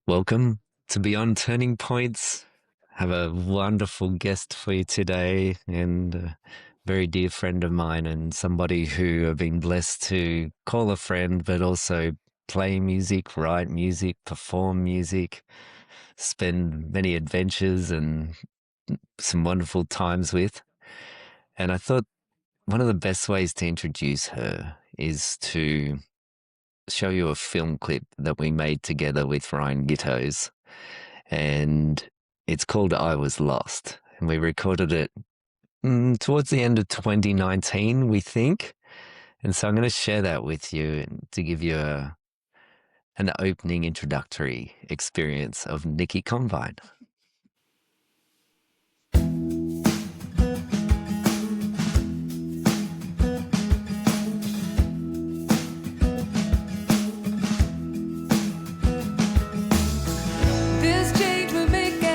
Welcome to Beyond Turning Points. I have a wonderful guest for you today, and a very dear friend of mine, and somebody who I've been blessed to call a friend, but also play music, write music, perform music, spend many adventures and some wonderful times with. And I thought one of the best ways to introduce her is to show you a film clip that we made together with Ryan Gittos, and it's called I Was Lost. And we recorded it towards the end of 2019, we think. And so I'm going to share that with you to give you an opening introductory experience of Nicky Convine. This change we're making,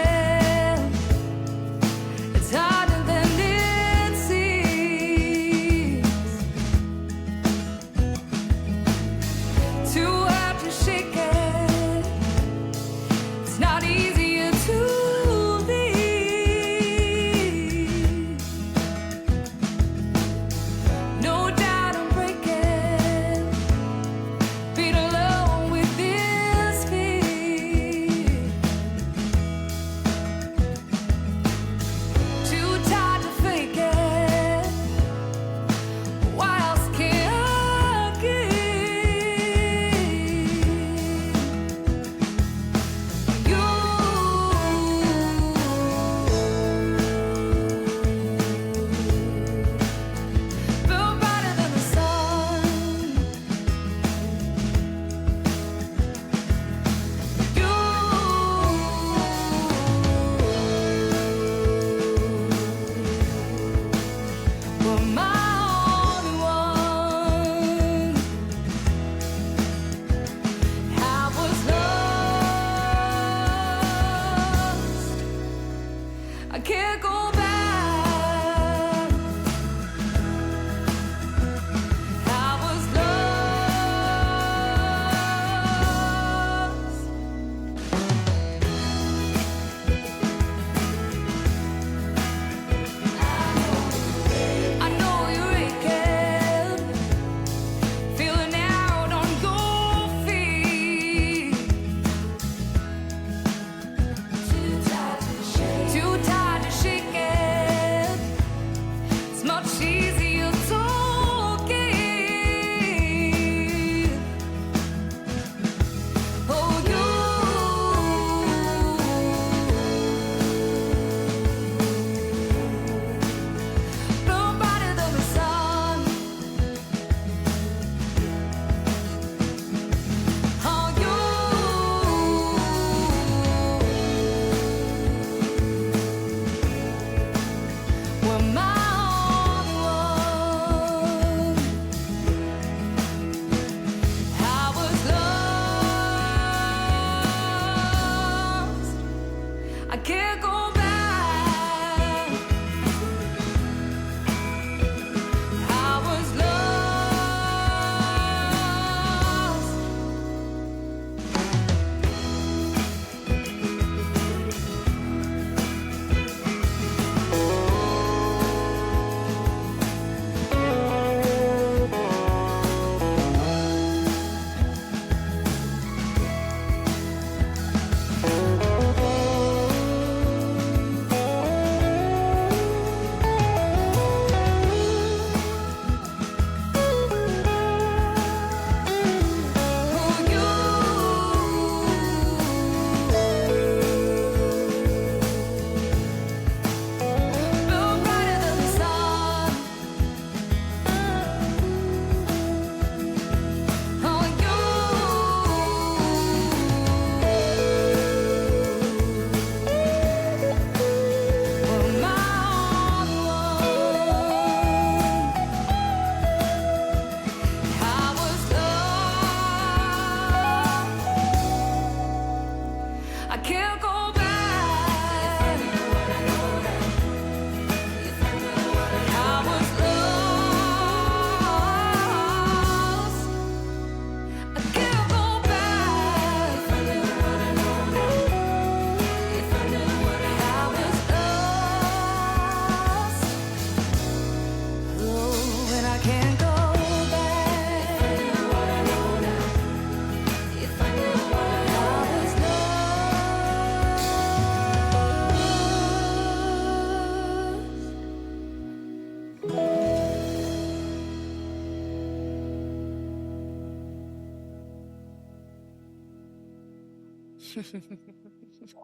it's harder than it seems. Too hard to shake it. It's not easier to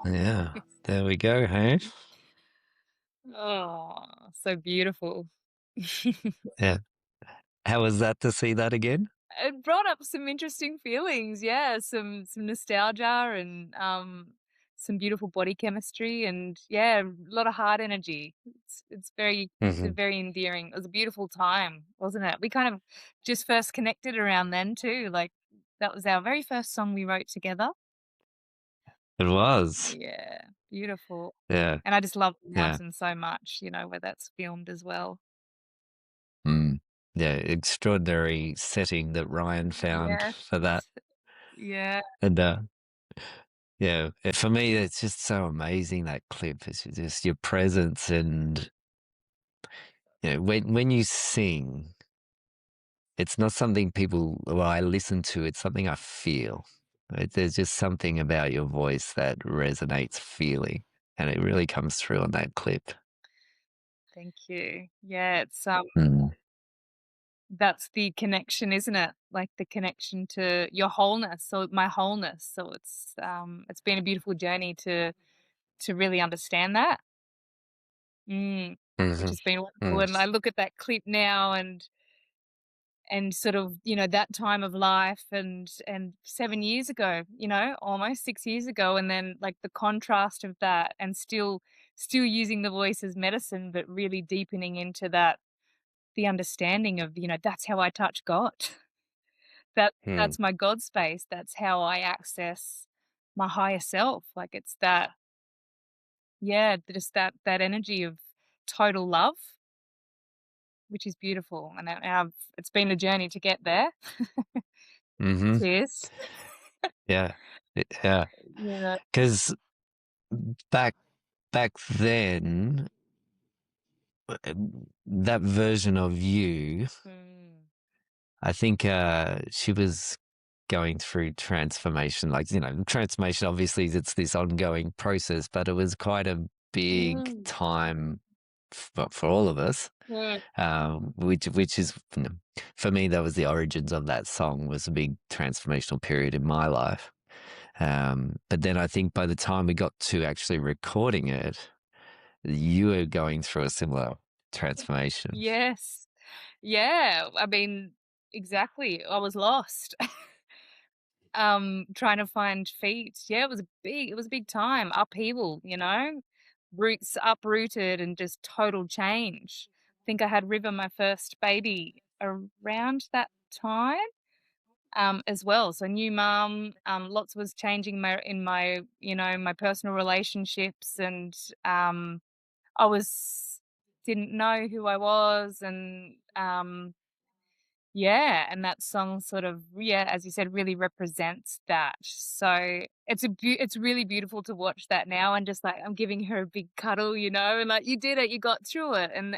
Yeah. There we go, hey? Oh, so beautiful. Yeah. How was that to see that again? It brought up some interesting feelings, yeah, some nostalgia and, some beautiful body chemistry and, yeah, a lot of heart energy. It's a Mhm. very endearing it was a beautiful time, wasn't it? We kind of just first connected around then too, like, that was our very first song we wrote together. It was. Yeah, beautiful. Yeah. And I just love the Yeah. mountain so much, where that's filmed as well. Mm. Yeah, extraordinary setting that Ryan found Yes. for that. Yeah. And, yeah, for me, it's just so amazing, that clip. It's just your presence and, when you sing, it's not something I listen to, it's something I feel. There's just something about your voice that resonates feeling, and it really comes through on that clip. Thank you. Yeah, Mm. that's the connection, isn't it? Like the connection to your wholeness, so my wholeness. So it's been a beautiful journey to really understand that. Which Mhm. has been wonderful. Mm. And I look at that clip now and sort of, that time of life and 7 years ago, almost 6 years ago, and then, like, the contrast of that and still using the voice as medicine, but really deepening into the understanding of, that's how I touch God. Mm. That's my God space. That's how I access my higher self. Like, it's that yeah, just that energy of total love, which is beautiful, and it's been a journey to get there. Mhm. Cheers. Yeah. Yeah. Yeah. 'Cause back back then, that version of you, Mm. I think, she was going through transformation. Like, transformation, obviously, it's this ongoing process, but it was quite a big Mm. time for all of us, Mm. which is, for me, that was the origins of that song, was a big transformational period in my life. But then I think by the time we got to actually recording it, you were going through a similar transformation. Yes. Yeah, I mean, exactly. I was lost. Trying to find feet. Yeah, it was a big time, upheaval, Roots uprooted and just total change. I think I had River, my first baby, around that time, as well. So new mum, lots was changing my personal relationships and, I didn't know who I was and, yeah, and that song sort of, yeah, as you said, really represents that. So it's really beautiful to watch that now and just like I'm giving her a big cuddle, and like you did it, you got through it, and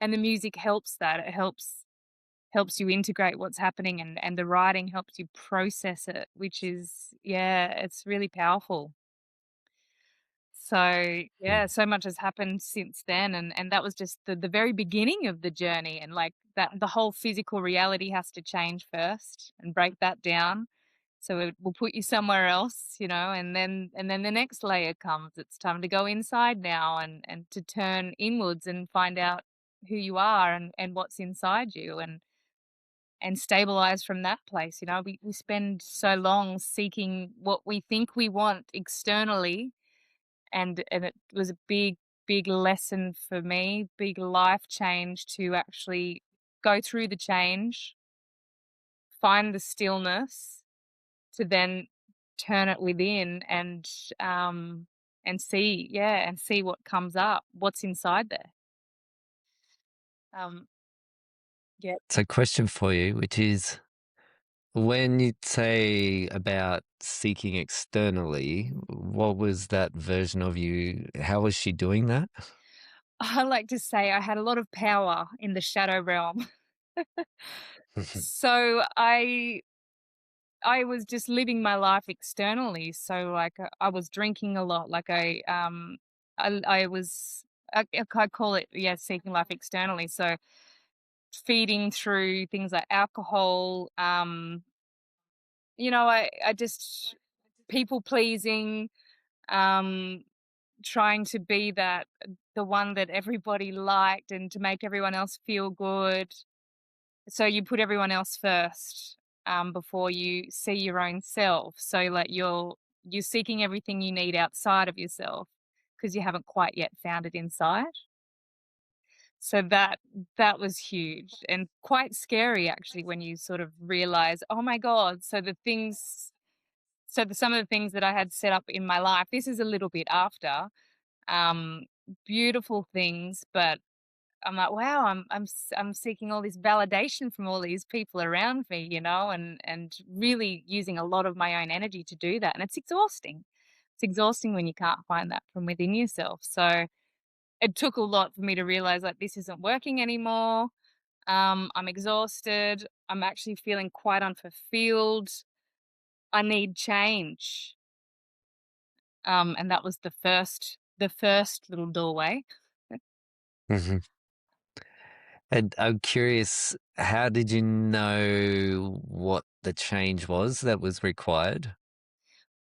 the music helps that. It helps you integrate what's happening, and the writing helps you process it, which is, yeah, it's really powerful. So, yeah, Mm. so much has happened since then, and that was just the very beginning of the journey, and, like, that the whole physical reality has to change first and break that down, so it will put you somewhere else, and then the next layer comes. It's time to go inside now and to turn inwards and find out who you are and what's inside you and stabilize from that place. We spend so long seeking what we think we want externally, and it was a big lesson for me, big life change to actually go through the change, find the stillness, to then turn it within and see, yeah, and see what comes up, what's inside there. Um, yeah. So, question for you, which is, when you say about seeking externally, what was that version of you? How was she doing that? I like to say I had a lot of power in the shadow realm. So I was just living my life externally. So, like, I was drinking a lot. Like, I was, I call it, yeah, seeking life externally. So, feeding through things like alcohol. I just people pleasing, um, trying to be the one that everybody liked and to make everyone else feel good. So you put everyone else first, before you see your own self. So like you're seeking everything you need outside of yourself because you haven't quite yet found it inside. So that was huge and quite scary actually when you sort of realize, oh my God, some of the things that I had set up in my life, this is a little bit after, um, beautiful things, but I'm like, wow, I'm seeking all this validation from all these people around me, and really using a lot of my own energy to do that, and it's exhausting. It's exhausting when you can't find that from within yourself. So it took a lot for me to realize like this isn't working anymore. I'm exhausted. I'm actually feeling quite unfulfilled. I need change. And that was the first little doorway. Mhm. And I'm curious, how did you know what the change was that was required?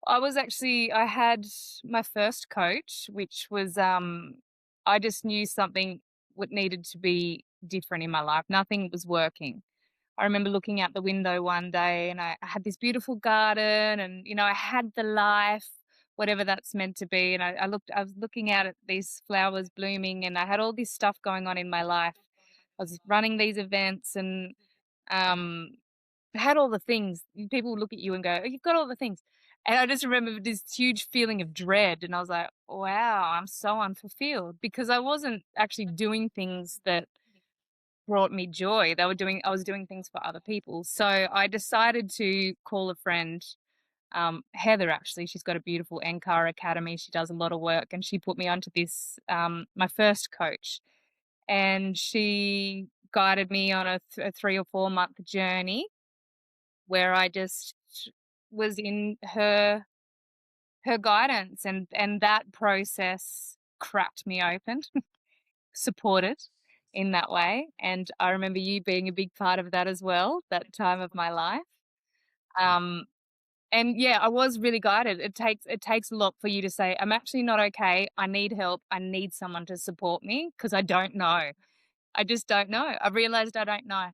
I had my first coach, which was, I just knew something what needed to be different in my life. Nothing was working. I remember looking out the window one day and I had this beautiful garden and, I had the life, whatever that's meant to be. And I was looking out at these flowers blooming and I had all this stuff going on in my life. I was running these events and, um, had all the things. People would look at you and go, "Oh, you've got all the things." And I just remember this huge feeling of dread, and I was like, "Wow, I'm so unfulfilled," because I wasn't actually doing things that brought me joy. I was doing things for other people. So I decided to call a friend, Heather actually. She's got a beautiful NCAR academy. She does a lot of work, and she put me onto this, my first coach, and she guided me on a 3 or 4 month journey where I just was in her guidance, and that process cracked me open, supported in that way, and I remember you being a big part of that as well, that time of my life. Um, and yeah, I was really guided. It takes a lot for you to say, "I'm actually not okay. I need help. I need someone to support me because I don't know. I just don't know. I realized I don't know."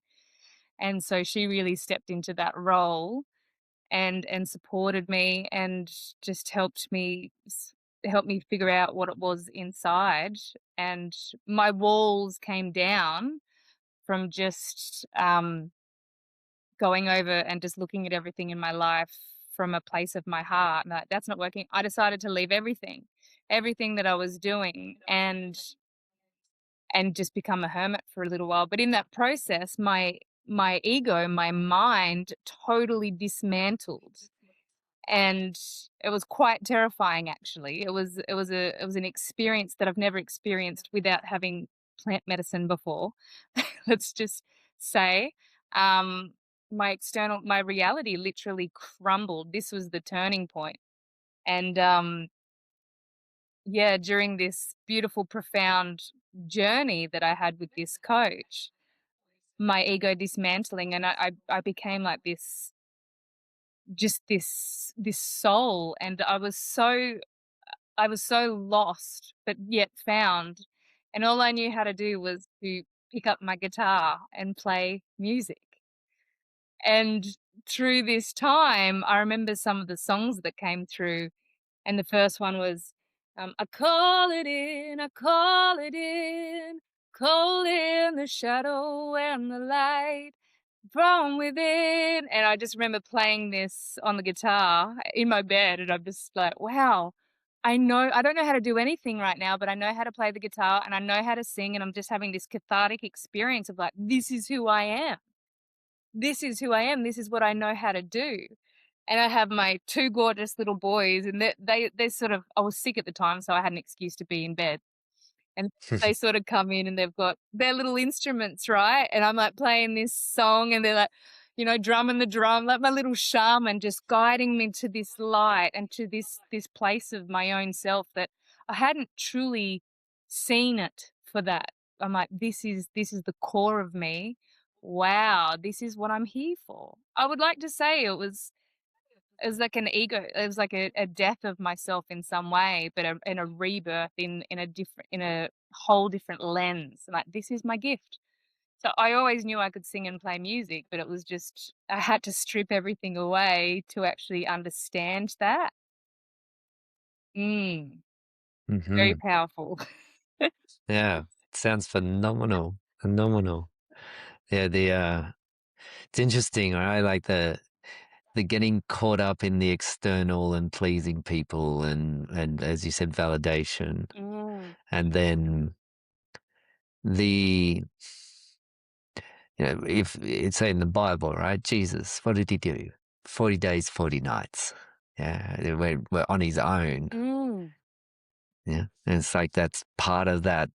And so she really stepped into that role and supported me and just helped me figure out what it was inside, and my walls came down from just, going over and just looking at everything in my life from a place of my heart, like, "That's not working." I decided to leave everything that I was doing, and just become a hermit for a little while, but in that process, my ego, my mind totally dismantled. And it was quite terrifying actually. It was an experience that I've never experienced without having plant medicine before. Let's just say, um, my reality literally crumbled. This was the turning point. And, yeah, during this beautiful, profound journey that I had with this coach, my ego dismantling and I became like this soul, and I was so lost, but yet found, and all I knew how to do was to pick up my guitar and play music. And through this time, I remember some of the songs that came through, and the first one was, I call it in, cold in the shadow and the light from within. And I just remember playing this on the guitar in my bed, and I'm just like, wow, I don't know how to do anything right now, but I know how to play the guitar and I know how to sing. And I'm just having this cathartic experience of like, this is who I am. This is who I am. This is what I know how to do. And I have my two gorgeous little boys, and they sort of, I was sick at the time, so I had an excuse to be in bed. And they sort of come in and they've got their little instruments, right? And I'm like playing this song and they're like, drumming the drum, like my little shaman just guiding me to this light and to this place of my own self that I hadn't truly seen it for that. I'm like, this is the core of me. Wow, this is what I'm here for. I would like to say it was It was like an ego. It was like a death of myself in some way, but in a rebirth in a whole different lens. Like, this is my gift. So I always knew I could sing and play music, but it was just I had to strip everything away to actually understand that. Mm, very Hmm. powerful. Yeah, sounds phenomenal, phenomenal. Yeah, it's interesting, right? Like the getting caught up in the external and pleasing people and as you said, validation. Mm, And then the if it's in the Bible, right? Jesus, what did he do? 40 days, 40 nights. Yeah, they were on his own. mm. Yeah. And it's like that's part of that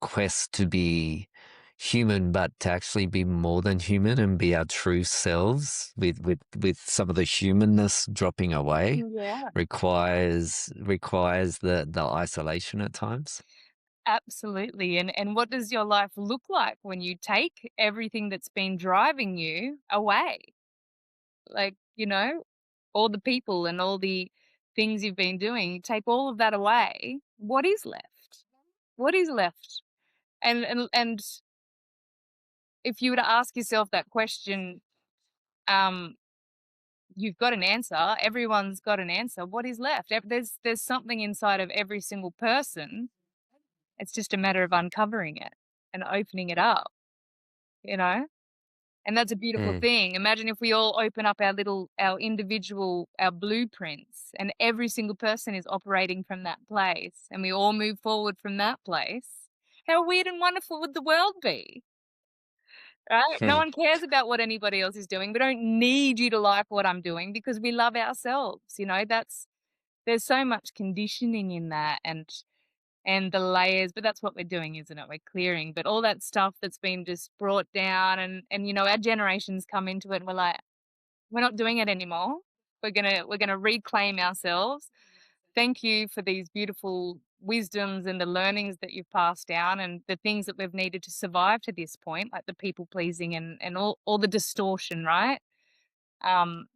quest to be human, but to actually be more than human and be our true selves with some of the humanness dropping away Yeah. requires the isolation at times. Absolutely. And what does your life look like when you take everything that's been driving you away? Like, all the people and all the things you've been doing, take all of that away. What is left? What is left? And if you were to ask yourself that question, um, you've got an answer. Everyone's got an answer. What is left? There's something inside of every single person. It's just a matter of uncovering it and opening it up, you know? And that's a beautiful Mm, thing. Imagine if we all open up our individual, our blueprints, and every single person is operating from that place, and we all move forward from that place. How weird and wonderful would the world be, right? No mm, one cares about what anybody else is doing. We don't need you to like what I'm doing because we love ourselves. There's so much conditioning in that, and the layers, but that's what we're doing, isn't it? We're clearing, but all that stuff that's been just brought down, and our generations come into it and we're like, we're not doing it anymore. We're gonna reclaim ourselves. Thank you for these beautiful wisdoms and the learnings that you've passed down and the things that we've needed to survive to this point, like the people pleasing and all the distortion, right?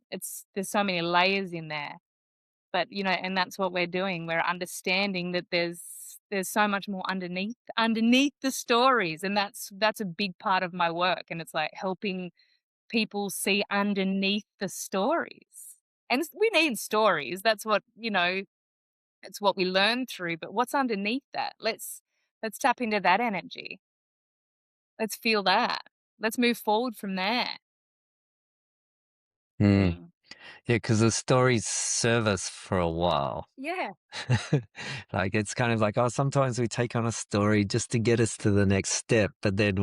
It's there's so many layers in there. But, and that's what we're doing. We're understanding that there's so much more underneath the stories, and that's a big part of my work, and it's like helping people see underneath the stories. And we need stories. It's what we learn through, but what's underneath that? Let's tap into that energy. Let's feel that. Let's move forward from there. mm. Mm. Yeah, because the stories serve us for a while. Yeah. Like it's kind of like, oh, sometimes we take on a story just to get us to the next step, but then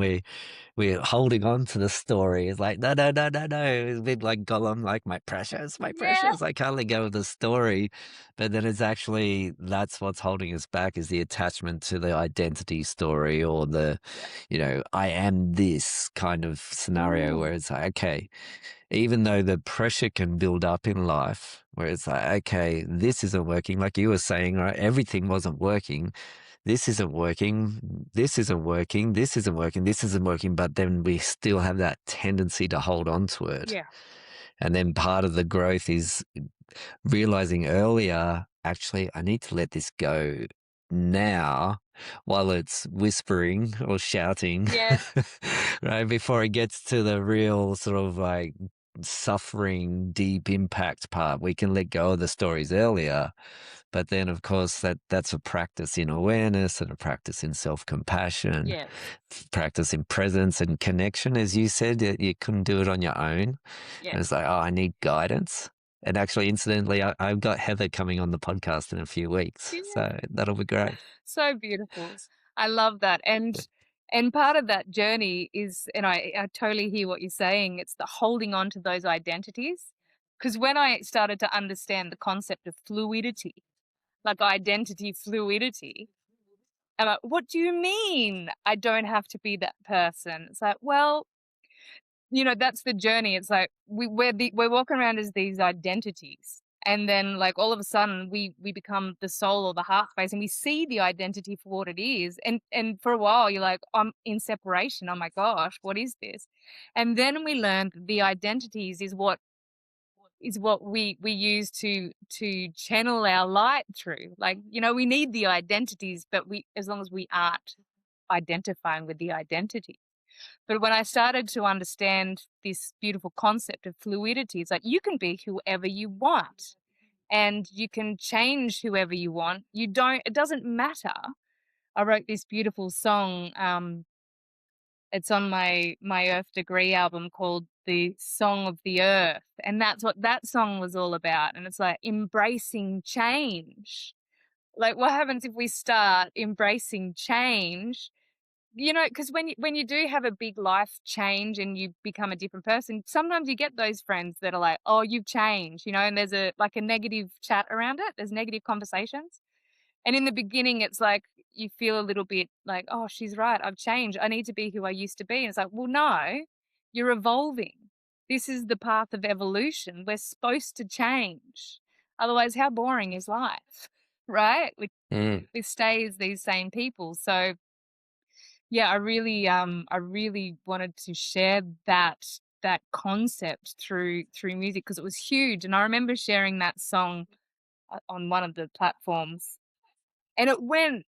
we're holding on to the story. It's like, no, no, no, no, no. It's a bit like Gollum, like my Yeah. precious. I can't let go of the story. But then it's actually that's what's holding us back is the attachment to the identity story or Yeah. I am this kind of scenario Mm. where it's like, okay, even though the pressure can build up in life, where it's like, okay, this isn't working, like you were saying, right? Everything wasn't working. This isn't working. This isn't working. This isn't working. This isn't working. But then we still have that tendency to hold on to it. Yeah. And then part of the growth is realizing earlier, actually, I need to let this go now while it's whispering or shouting, Yes. right? Before it gets to the real sort of like suffering, deep impact part. We can let go of the stories earlier. But then, of course, that's a practice in awareness and a practice in self-compassion, Yes. practice in presence and connection. As you said, you couldn't do it on your own. And Yes. it's like, oh, I need guidance. And actually, incidentally, I've got Heather coming on the podcast in a few weeks, Yeah. so that'll be great. So beautiful. I love that. And part of that journey is, and I totally hear what you're saying, it's the holding on to those identities. Because when I started to understand the concept of fluidity, like identity fluidity, I'm like, what do you mean I don't have to be that person? It's like, well, that's the journey. It's like we're walking around as these identities. And then like all of a sudden we become the soul or the heart space and we see the identity for what it is. And for a while you're like, I'm in separation. Oh my gosh, what is this? And then we learn that the identities is what is what we use to channel our light through. Like, you know, we need the identities, but we, as long as we aren't identifying with the identity. But when I started to understand this beautiful concept of fluidity, it's like you can be whoever you want and you can change whoever you want. You don't, it doesn't matter. I wrote this beautiful song. It's on my Earth Degree album called The Song of the Earth. And that's what that song was all about. And it's like embracing change. Like, what happens if we start embracing change? You know, because when you do have a big life change and you become a different person, sometimes you get those friends that are like, "Oh, you've changed," you know, and there's a like a negative chat around it. There's negative conversations. And in the beginning, it's like you feel a little bit like, "Oh, she's right. I've changed. I need to be who I used to be." And it's like, "Well, no, you're evolving. This is the path of evolution. We're supposed to change. Otherwise, how boring is life?" Right? Mm. We stay as these same people. So yeah, I really wanted to share that concept through music because it was huge, and I remember sharing that song on one of the platforms, and it went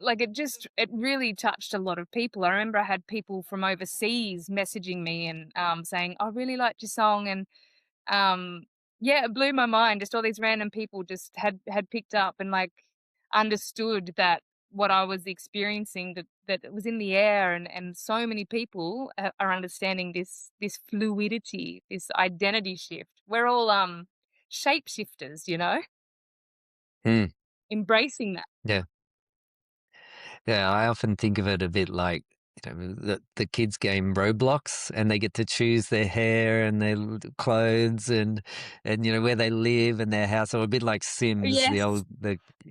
like it really touched a lot of people. I remember I had people from overseas messaging me and saying, "I really liked your song," and um, yeah, it blew my mind. Just all these random people just had picked up and, like, understood that what I was experiencing, that it was in the air, and so many people are understanding this fluidity, this identity shift. We're all, shapeshifters, you know? Mm. Embracing that. Yeah. Yeah, I often think of it a bit like, the kids game Roblox, and they get to choose their hair and their clothes and where they live and their house, or a bit like Sims, Yes.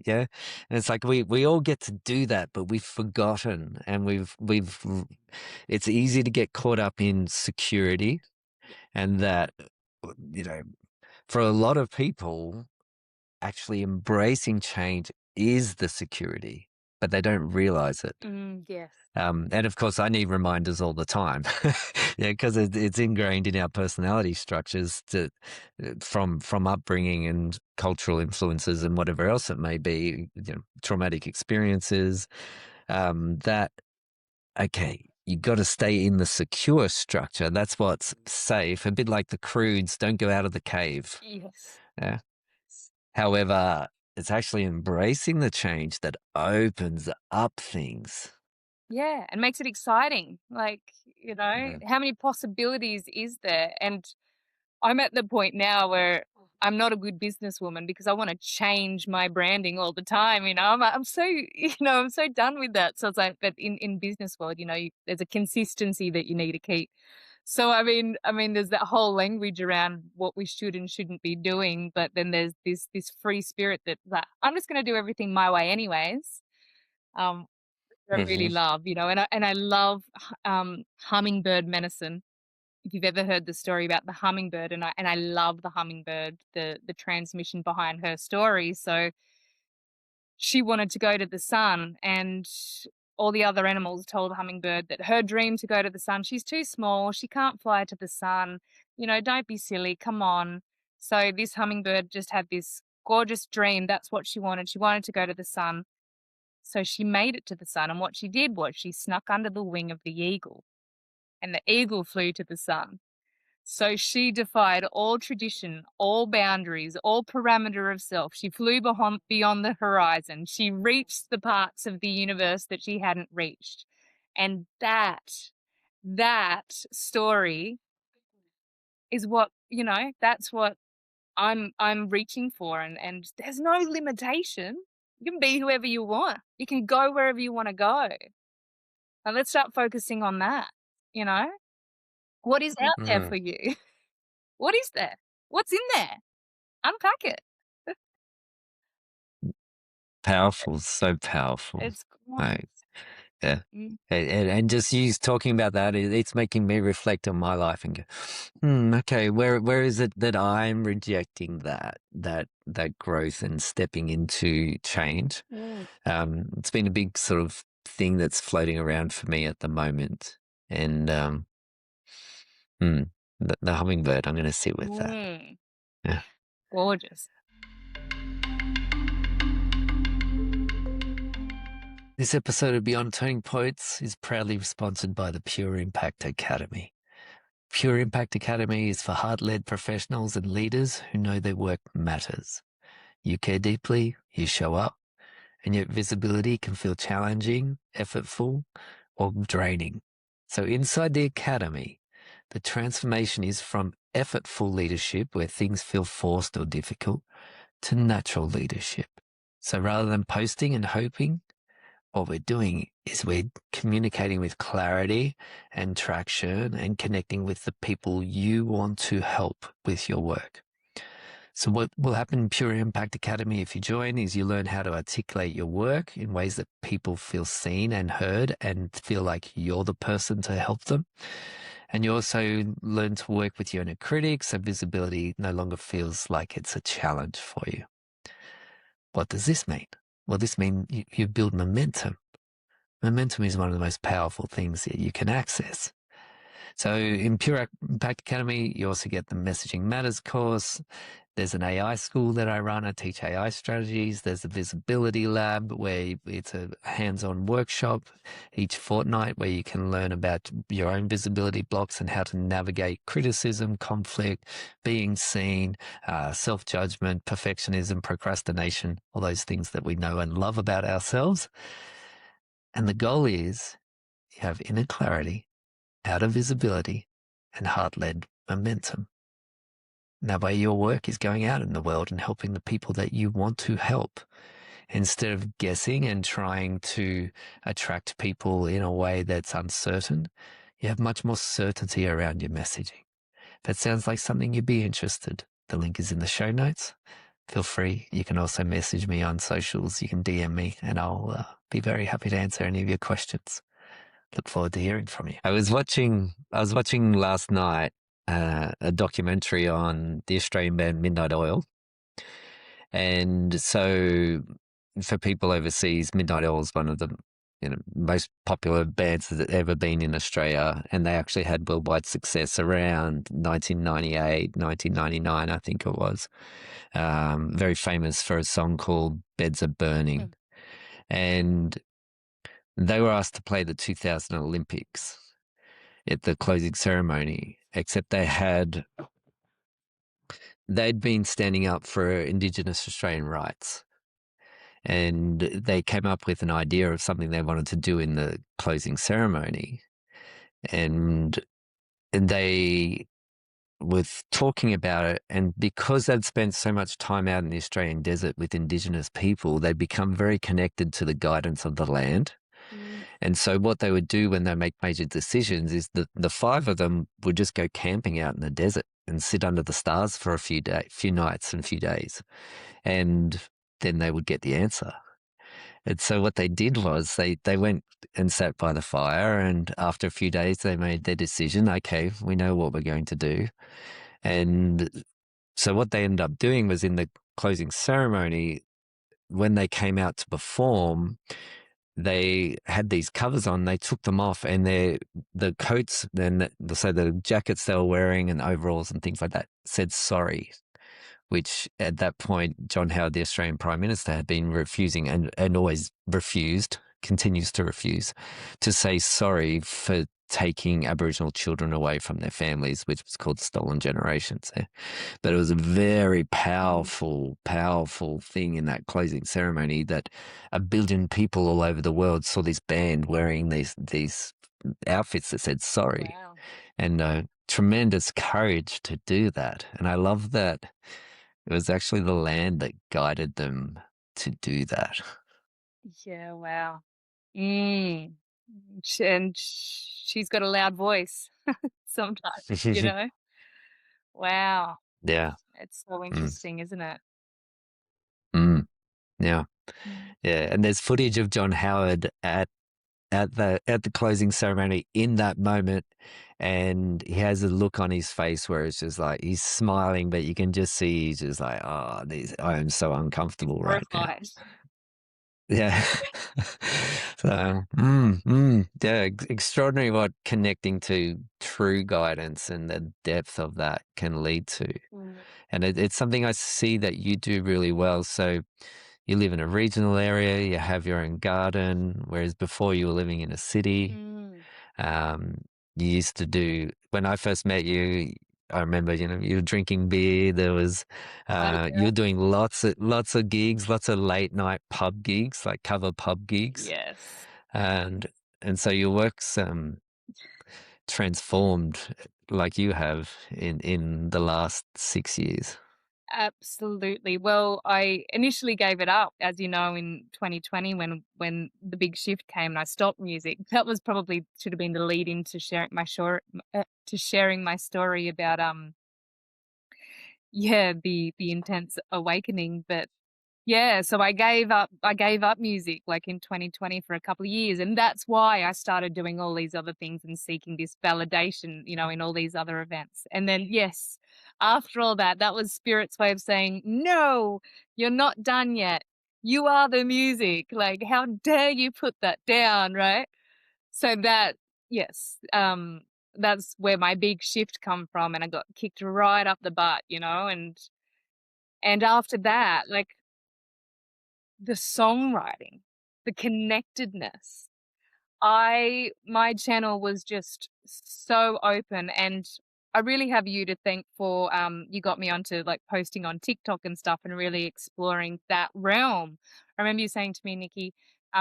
yeah. And it's like we all get to do that, but we've forgotten, and it's easy to get caught up in security, and that you know for a lot of people, actually embracing change is the security, but they don't realize it. Yes. And of course, I need reminders all the time, yeah, because it's ingrained in our personality structures from upbringing and cultural influences and whatever else it may be, traumatic experiences. That okay, you got to stay in the secure structure. That's what's safe. A bit like the Croods, don't go out of the cave. Yes. Yeah. However, it's actually embracing the change that opens up things. Yeah, and makes it exciting. Like, you know, Yeah. how many possibilities is there? And I'm at the point now where I'm not a good businesswoman because I wanna change my branding all the time, you know? I'm so I'm so done with that. So it's like, but in business world, there's a consistency that you need to keep. So, I mean, there's that whole language around what we should and shouldn't be doing, but then there's this free spirit that I'm just gonna do everything my way anyways. Um, I really Mhm. love, and I love hummingbird medicine. If you've ever heard the story about the hummingbird, and I love the hummingbird, the transmission behind her story. So she wanted to go to the sun, and all the other animals told Hummingbird that her dream to go to the sun, she's too small, she can't fly to the sun, don't be silly, come on. So this hummingbird just had this gorgeous dream. That's what she wanted. She wanted to go to the sun. So she made it to the sun, and what she did was she snuck under the wing of the eagle, and the eagle flew to the sun. So she defied all tradition, all boundaries, all parameter of self. She flew beyond the horizon. She reached the parts of the universe that she hadn't reached. And that story is what, that's what I'm reaching for, and there's no limitation. You can be whoever you want. You can go wherever you want to go. And let's start focusing on that, you know? What is out there Mm. for you? What is there? What's in there? Unpack it. Powerful, so powerful. It's gorgeous. Right. Yeah. Mm. And just you talking about that, it's making me reflect on my life and go, okay, where is it that I'm rejecting that growth and stepping into change? Mm. It's been a big sort of thing that's floating around for me at the moment. And hmm. the hummingbird. I'm going to sit with that. Mm, Yeah. gorgeous. This episode of Beyond Turning Points is proudly sponsored by the Pure Impact Academy. Pure Impact Academy is for heart-led professionals and leaders who know their work matters. You care deeply, you show up, and yet visibility can feel challenging, effortful, or draining. So inside the academy, the transformation is from effortful leadership, where things feel forced or difficult, to natural leadership. So rather than posting and hoping, what we're doing is we're communicating with clarity and traction and connecting with the people you want to help with your work. So what will happen in Pure Impact Academy if you join is you learn how to articulate your work in ways that people feel seen and heard and feel like you're the person to help them. And you also learn to work with your inner critic, so visibility no longer feels like it's a challenge for you. What does this mean? Well, this means you build momentum. Momentum is one of the most powerful things that you can access. So in Pure Impact Academy, you also get the Messaging Matters course. There's an AI school that I run. I teach AI strategies. There's a visibility lab where it's a hands-on workshop each fortnight where you can learn about your own visibility blocks and how to navigate criticism, conflict, being seen, self-judgment, perfectionism, procrastination, all those things that we know and love about ourselves. And the goal is you have inner clarity, outer visibility, and heart-led momentum. And that way your work is going out in the world and helping the people that you want to help. Instead of guessing and trying to attract people in a way that's uncertain, you have much more certainty around your messaging. If that sounds like something you'd be interested, the link is in the show notes. Feel free. You can also message me on socials. You can DM me and I'll be very happy to answer any of your questions. Look forward to hearing from you. I was watching last night a documentary on the Australian band Midnight Oil. And so for people overseas, Midnight Oil is one of the most popular bands that ever been in Australia. And they actually had worldwide success around 1998, 1999, I think it was. Very famous for a song called Beds Are Burning. And they were asked to play the 2000 Olympics at the closing ceremony, except they'd been standing up for Indigenous Australian rights. And they came up with an idea of something they wanted to do in the closing ceremony. And they were talking about it. And because they'd spent so much time out in the Australian desert with Indigenous people, they'd become very connected to the guidance of the land. And so what they would do when they make major decisions is that the five of them would just go camping out in the desert and sit under the stars for a few nights and few days. And then they would get the answer. And so what they did was they went and sat by the fire, and after a few days they made their decision. Okay, we know what we're going to do. And so what they ended up doing was in the closing ceremony, when they came out to perform, they had these covers on, they took them off, and the coats and so the jackets they were wearing and overalls and things like that said sorry, which at that point, John Howard, the Australian Prime Minister, had been refusing and always refused, continues to refuse, to say sorry for taking Aboriginal children away from their families, which was called Stolen Generations. But it was a very powerful, powerful thing in that closing ceremony that 1 billion people all over the world saw this band wearing these outfits that said sorry. Wow. And tremendous courage to do that. And I love that it was actually the land that guided them to do that. Yeah, wow. Mm. And she's got a loud voice sometimes, you know? Wow. Yeah. It's so Mm. interesting, isn't it? Mm. Yeah. Mm. Yeah. And there's footage of John Howard at the closing ceremony in that moment, and he has a look on his face where it's just like he's smiling, but you can just see he's just like, oh, I am so uncomfortable right now. Horrified. Yeah. So, yeah, extraordinary what connecting to true guidance and the depth of that can lead to. Mm. And it's something I see that you do really well. So you live in a regional area, you have your own garden, whereas before you were living in a city. Mm. Um, you used to do when I first met you. I remember, you were drinking beer. There was, Party you girl. were doing lots of gigs, lots of late night pub gigs, like cover pub gigs, Yes. and so your work's transformed like you have in the last 6 years. Absolutely. Well, I initially gave it up, as you know, in 2020 when the big shift came and I stopped music. That was probably should have been the lead into sharing my story about yeah, the intense awakening. But yeah, so I gave up music like in 2020 for a couple of years, and that's why I started doing all these other things and seeking this validation, in all these other events. And then yes, after all that, that was spirit's way of saying, "No, you're not done yet. You are the music. Like how dare you put that down, right?" So that yes, that's where my big shift come from, and I got kicked right up the butt, and after that, like the songwriting, the connectedness. My channel was just so open, and I really have you to thank for you got me onto like posting on TikTok and stuff and really exploring that realm. I remember you saying to me, Nikki,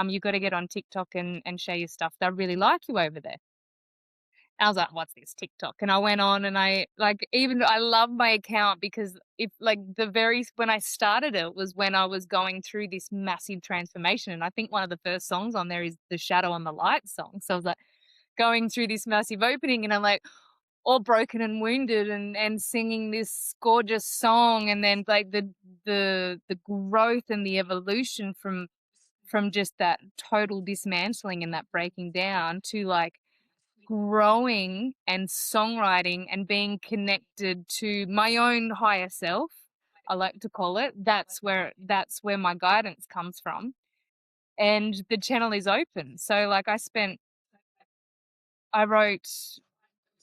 you got to get on TikTok and share your stuff. They really like you over there. I was like, "What's this TikTok?" And I went on and I love my account because if like when I started it was when I was going through this massive transformation. And I think one of the first songs on there is the Shadow and the Light song. So I was like going through this massive opening and I'm like all broken and wounded and singing this gorgeous song and then like the growth and the evolution from just that total dismantling and that breaking down to like growing and songwriting and being connected to my own higher self, I like to call it. That's where my guidance comes from. And the channel is open. So like I wrote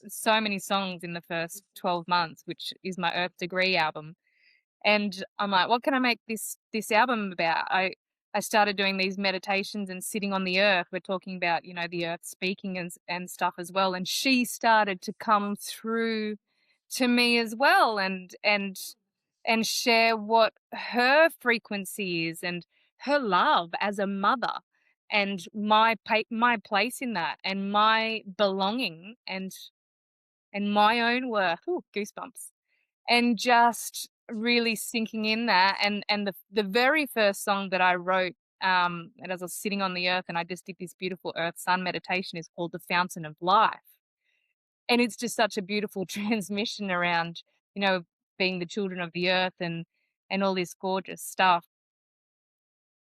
so many songs in the first 12 months, which is my Earth Degree album. And I'm like, what can I make this album about? I started doing these meditations and sitting on the earth. We're talking about, the earth speaking and stuff as well. And she started to come through to me as well and share what her frequency is and her love as a mother and my place in that and my belonging and my own worth. Ooh, goosebumps, and just really sinking in that and the very first song that I wrote and as I was sitting on the earth and I just did this beautiful earth sun meditation is called the Fountain of Life. And it's just such a beautiful transmission around, you know, being the children of the earth and all this gorgeous stuff.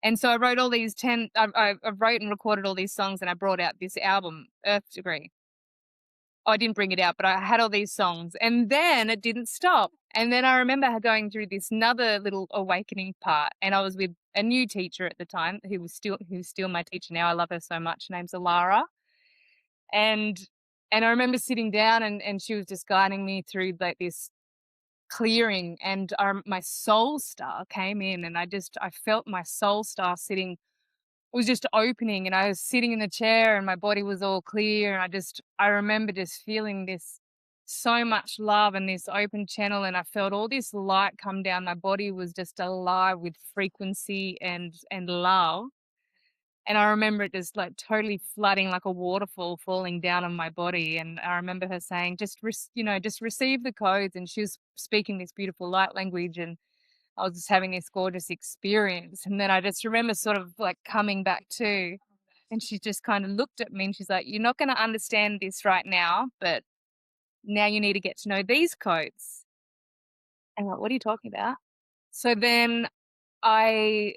And so I wrote all these 10 I wrote and recorded all these songs and I brought out this album, Earth Degree. I didn't bring it out, but I had all these songs, and then it didn't stop. And then I remember going through this another little awakening part, and I was with a new teacher at the time who's still my teacher now. I love her so much. Her name's Alara, and I remember sitting down and she was just guiding me through like this clearing, and my soul star came in, and I felt my soul star sitting was just opening and I was sitting in the chair and my body was all clear and I remember just feeling this so much love and this open channel and I felt all this light come down. My body was just alive with frequency and love. And I remember it just like totally flooding like a waterfall falling down on my body. And I remember her saying, just receive the codes. And she was speaking this beautiful light language. And I was just having this gorgeous experience. And then I just remember sort of like coming back to, and she just kind of looked at me and she's like, "You're not going to understand this right now, but now you need to get to know these codes." And I'm like, "What are you talking about?" So then I,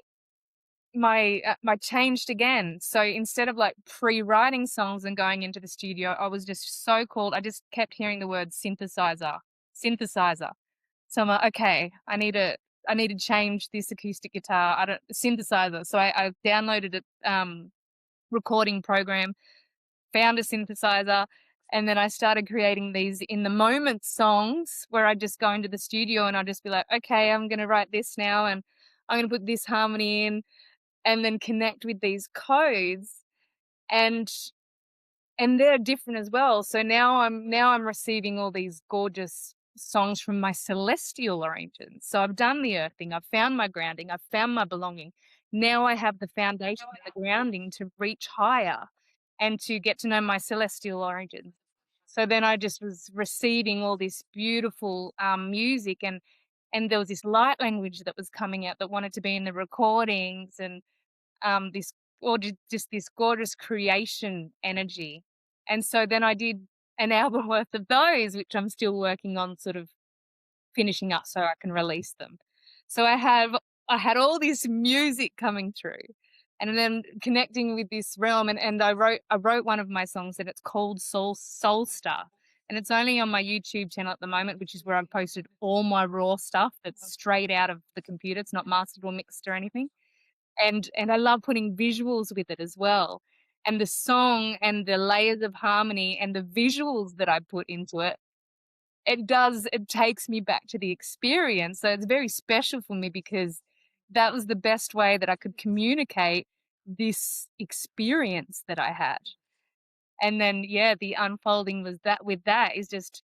my changed again. So instead of like pre-writing songs and going into the studio, I was just so called. I just kept hearing the word synthesizer, synthesizer. So I'm like, okay, I need to I need to change this acoustic guitar, I don't synthesizer. So I downloaded a recording program, found a synthesizer, and then I started creating these in the moment songs where I just go into the studio and I'll just be like, okay, I'm gonna write this now and I'm gonna put this harmony in and then connect with these codes and they're different as well. So now I'm receiving all these gorgeous songs from my celestial arrangements. So I've done the earthing, I've found my grounding, I've found my belonging. Now I have the foundation and the grounding to reach higher and to get to know my celestial origins. So then I just was receiving all this beautiful music and there was this light language that was coming out that wanted to be in the recordings and this or just this gorgeous creation energy. And so then I did an album worth of those, which I'm still working on sort of finishing up so I can release them. So I had all this music coming through and then connecting with this realm and I wrote one of my songs and it's called Soul Star. And it's only on my YouTube channel at the moment, which is where I've posted all my raw stuff that's straight out of the computer. It's not mastered or mixed or anything and I love putting visuals with it as well. And the song and the layers of harmony and the visuals that I put into it, it takes me back to the experience. So it's very special for me because that was the best way that I could communicate this experience that I had. And then yeah, the unfolding was that with that is just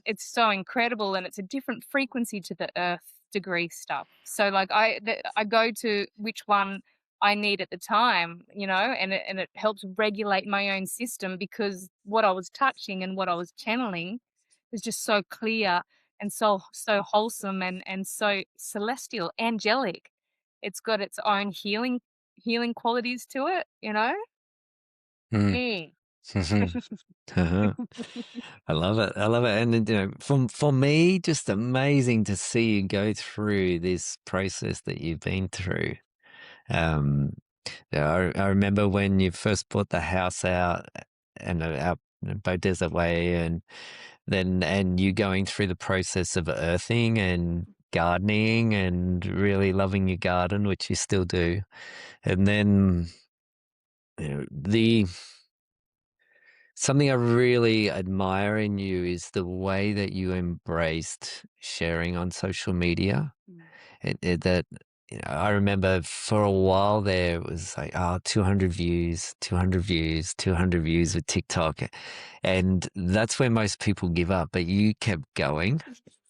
it's so incredible and it's a different frequency to the earth degree stuff. So like I go to which one I need at the time, you know, and it helps regulate my own system because what I was touching and what I was channeling is just so clear and so wholesome and so celestial, angelic. It's got its own healing qualities to it, you know? Mm. Mm. Uh-huh. I love it. I love it. And, for me, just amazing to see you go through this process that you've been through. Um, yeah, I remember when you first bought the house out in Bow Desert Way, and you going through the process of earthing and gardening and really loving your garden, which you still do. And then the something I really admire in you is the way that you embraced sharing on social media. Mm. That I remember for a while there it was like 200 views, 200 views, 200 views with TikTok, and that's where most people give up. But you kept going.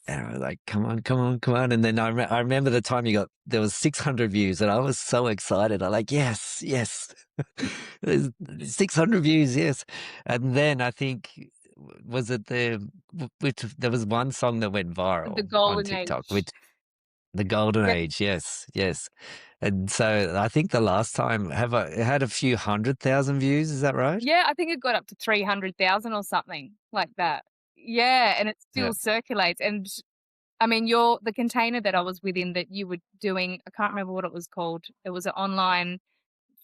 And I was like, come on, come on, come on. And then I remember the time there was 600 views and I was so excited. I'm like, yes, yes. There's 600 views, yes. And then I think, was it which there was one song that went The viral on golden TikTok, age. which the golden Yep. age, yes, yes. And so I think the last time it had a few 100,000 views, is that right? Yeah, I think it got up to 300,000 or something like that. Yeah, and it Yeah. still circulates, and I mean, the container that I was within that you were doing, I can't remember what it was called. It was a online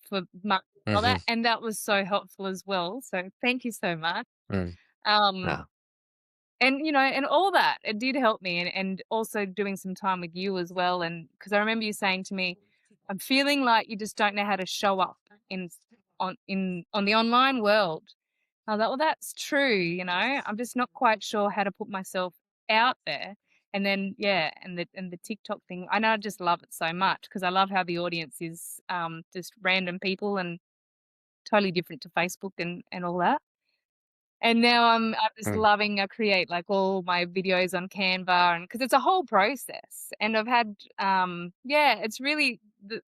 for marketing and all Mm-hmm. that, and that was so helpful as well, so thank you so much. Mm. Um, Ah. and, you know, and all that, it did help me and also doing some time with you as well, and because I remember you saying to me, "I'm feeling like you just don't know how to show up in on the online world." I was like, "Well, that's true, you know, I'm just not quite sure how to put myself out there." And then, yeah, and the TikTok thing, I know I just love it so much because I love how the audience is, just random people and totally different to Facebook and all that. And now I'm just Mm. loving I create, like, all my videos on Canva and because it's a whole process, and I've had, yeah, it's really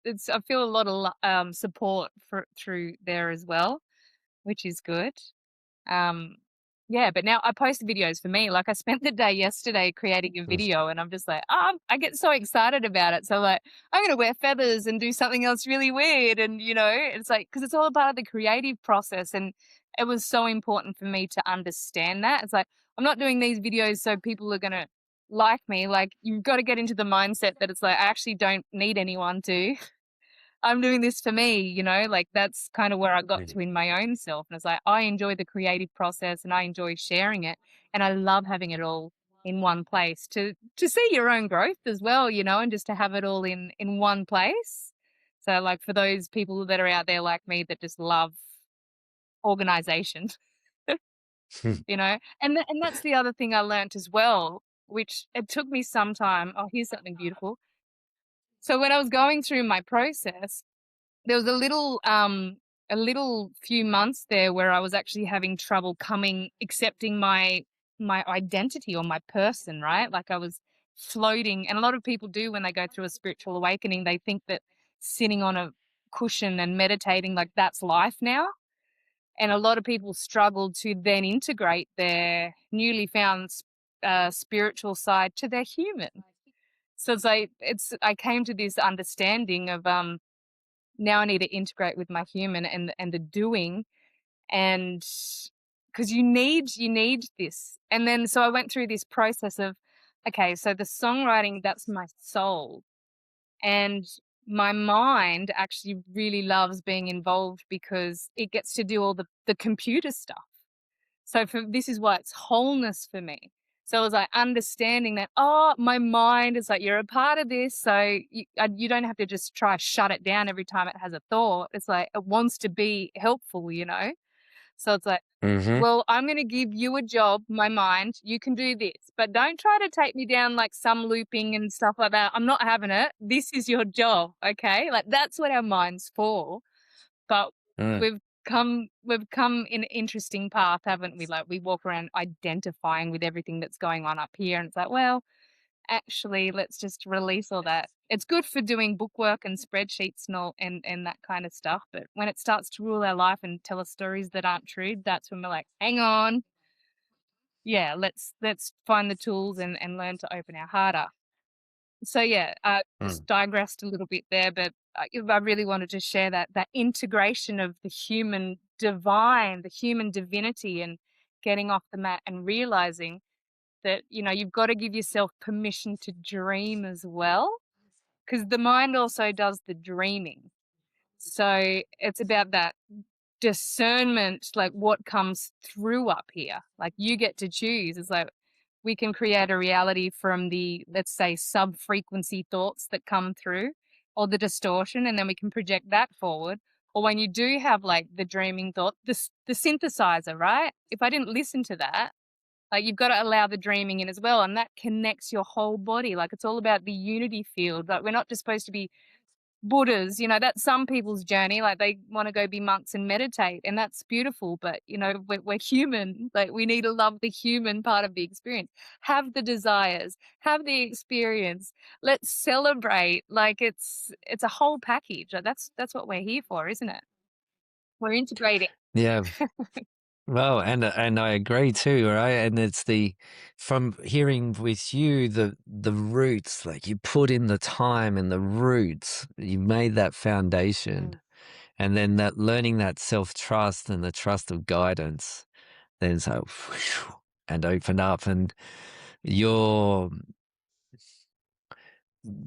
it's I feel a lot of support for through there as well, which is good. Um, yeah, but now I post videos for me. Like I spent the day yesterday creating a Mm. video and I'm just like, I get so excited about it. So like, I'm going to wear feathers and do something else really weird. And you know, it's like, cause it's all part of the creative process. And it was so important for me to understand that. It's like, I'm not doing these videos so people are going to like me. Like you've got to get into the mindset that it's like, I actually don't need anyone to. I'm doing this for me, you know, like that's kind of where I got Mm. to in my own self. And it's like, I enjoy the creative process and I enjoy sharing it. And I love having it all. in one place to see your own growth as well, you know, and just to have it all in one place. So like for those people that are out there like me that just love organization, you know. And that's the other thing I learnt as well, which it took me some time. Oh, here's something beautiful. So when I was going through my process, there was a little few months there where I was actually having trouble coming accepting my identity or my person, right? Like I was floating, and a lot of people do when they go through a spiritual awakening, they think that sitting on a cushion and meditating, like that's life now. And a lot of people struggle to then integrate their newly found spiritual side to their human. So it's I came to this understanding of now I need to integrate with my human and the doing, and because you need this. And then so I went through this process of, okay, so the songwriting, that's my soul, and my mind actually really loves being involved because it gets to do all the computer stuff. So for this is why it's wholeness for me. So it was like understanding that, oh, my mind is like, you're a part of this. So you don't have to just try to shut it down every time it has a thought. It's like it wants to be helpful, you know? So it's like, Mm-hmm. well, I'm going to give you a job, my mind. You can do this, but don't try to take me down like some looping and stuff like that. I'm not having it. This is your job. Okay. Like that's what our mind's for. But Mm. we've come in an interesting path, haven't we? Like we walk around identifying with everything that's going on up here, and it's like, well, actually, let's just release all that. It's good for doing bookwork and spreadsheets and all and that kind of stuff. But when it starts to rule our life and tell us stories that aren't true, that's when we're like, hang on, yeah, let's find the tools and learn to open our heart up. So yeah, Mm. just digressed a little bit there, but I really wanted to share that integration of the human divine, the human divinity, and getting off the mat and realizing that you've got to give yourself permission to dream as well, because the mind also does the dreaming. So it's about that discernment, like what comes through up here. Like you get to choose. It's like we can create a reality from the, let's say, sub frequency thoughts that come through or the distortion, and then we can project that forward. Or when you do have like the dreaming thought, the synthesizer, right? If I didn't listen to that, like you've got to allow the dreaming in as well. And that connects your whole body. Like it's all about the unity field. Like we're not just supposed to be Buddhas, that's some people's journey. Like they want to go be monks and meditate, and that's beautiful. But we're human. Like we need to love the human part of the experience. Have the desires, have the experience. Let's celebrate. Like it's a whole package. Like that's what we're here for, isn't it? We're integrating. Yeah. Well, and I agree too, right? And it's from hearing with you the roots, like you put in the time and the roots, you made that foundation, Mm. and then that learning that self-trust and the trust of guidance, then so whew, and open up, and you're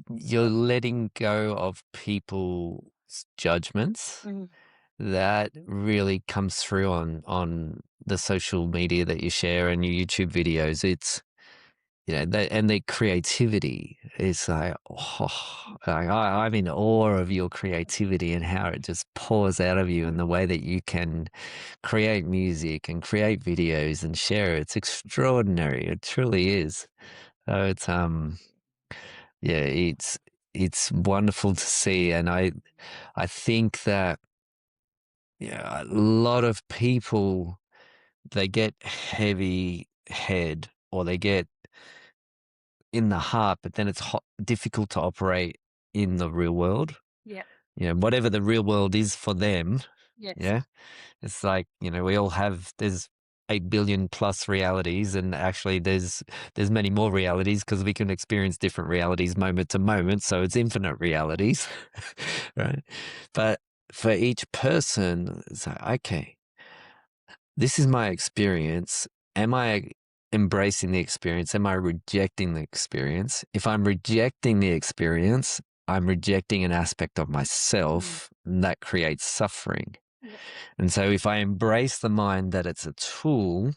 you're letting go of people's judgments Mm. that really comes through on the social media that you share and your YouTube videos. It's and the creativity is like, oh, I'm in awe of your creativity and how it just pours out of you and the way that you can create music and create videos and share it. It's extraordinary. It truly is. So yeah, it's wonderful to see, and I think that yeah, a lot of people, they get heavy head or they get in the heart, but then it's difficult to operate in the real world. Yeah. Whatever the real world is for them. Yes. Yeah. It's like, we all there's 8 billion plus realities, and actually there's many more realities because we can experience different realities moment to moment. So it's infinite realities, right? But for each person, it's like, okay, this is my experience. Am I embracing the experience? Am I rejecting the experience? If I'm rejecting the experience, I'm rejecting an aspect of Mm. myself, and that creates suffering. Yeah. And so if I embrace the mind that it's a tool,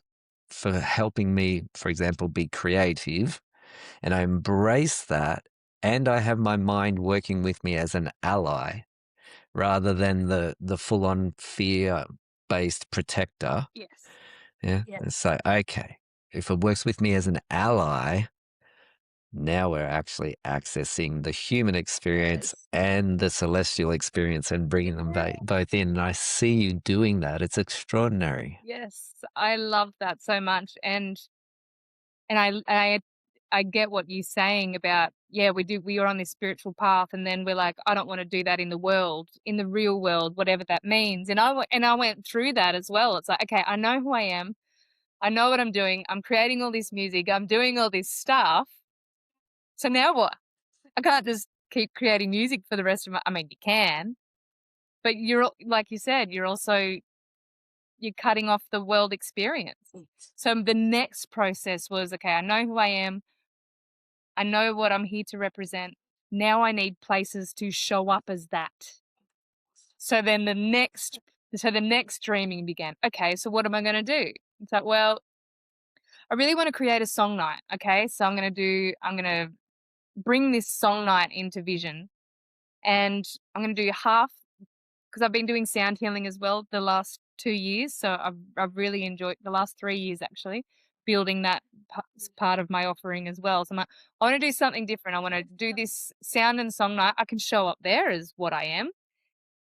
for helping me, for example, be creative, and I embrace that, and I have my mind working with me as an ally rather than the full-on fear-based protector. Yes. Yeah. Yeah. So, okay, if it works with me as an ally, now we're actually accessing the human experience Yes. and the celestial experience and bringing them both in. And I see you doing that. It's extraordinary. Yes. I love that so much. And I get what you're saying about, yeah, we are on this spiritual path, and then we're like, I don't want to do that in the world, in the real world, whatever that means. And I went through that as well. It's like, okay, I know who I am. I know what I'm doing. I'm creating all this music. I'm doing all this stuff. So now what? I can't just keep creating music for the rest of my, I mean, you can, but like you said, you're cutting off the world experience. So the next process was, okay, I know who I am. I know what I'm here to represent. Now I need places to show up as that. So then the next dreaming began. Okay, so what am I going to do? It's like, well, I really want to create a song night. Okay, so I'm going to bring this song night into vision, and I'm going to do half, because I've been doing sound healing as well the last 2 years. So I've really enjoyed the last 3 years actually building that part of my offering as well. So I'm like, I want to do something different. I want to do this sound and song night. I can show up there as what I am.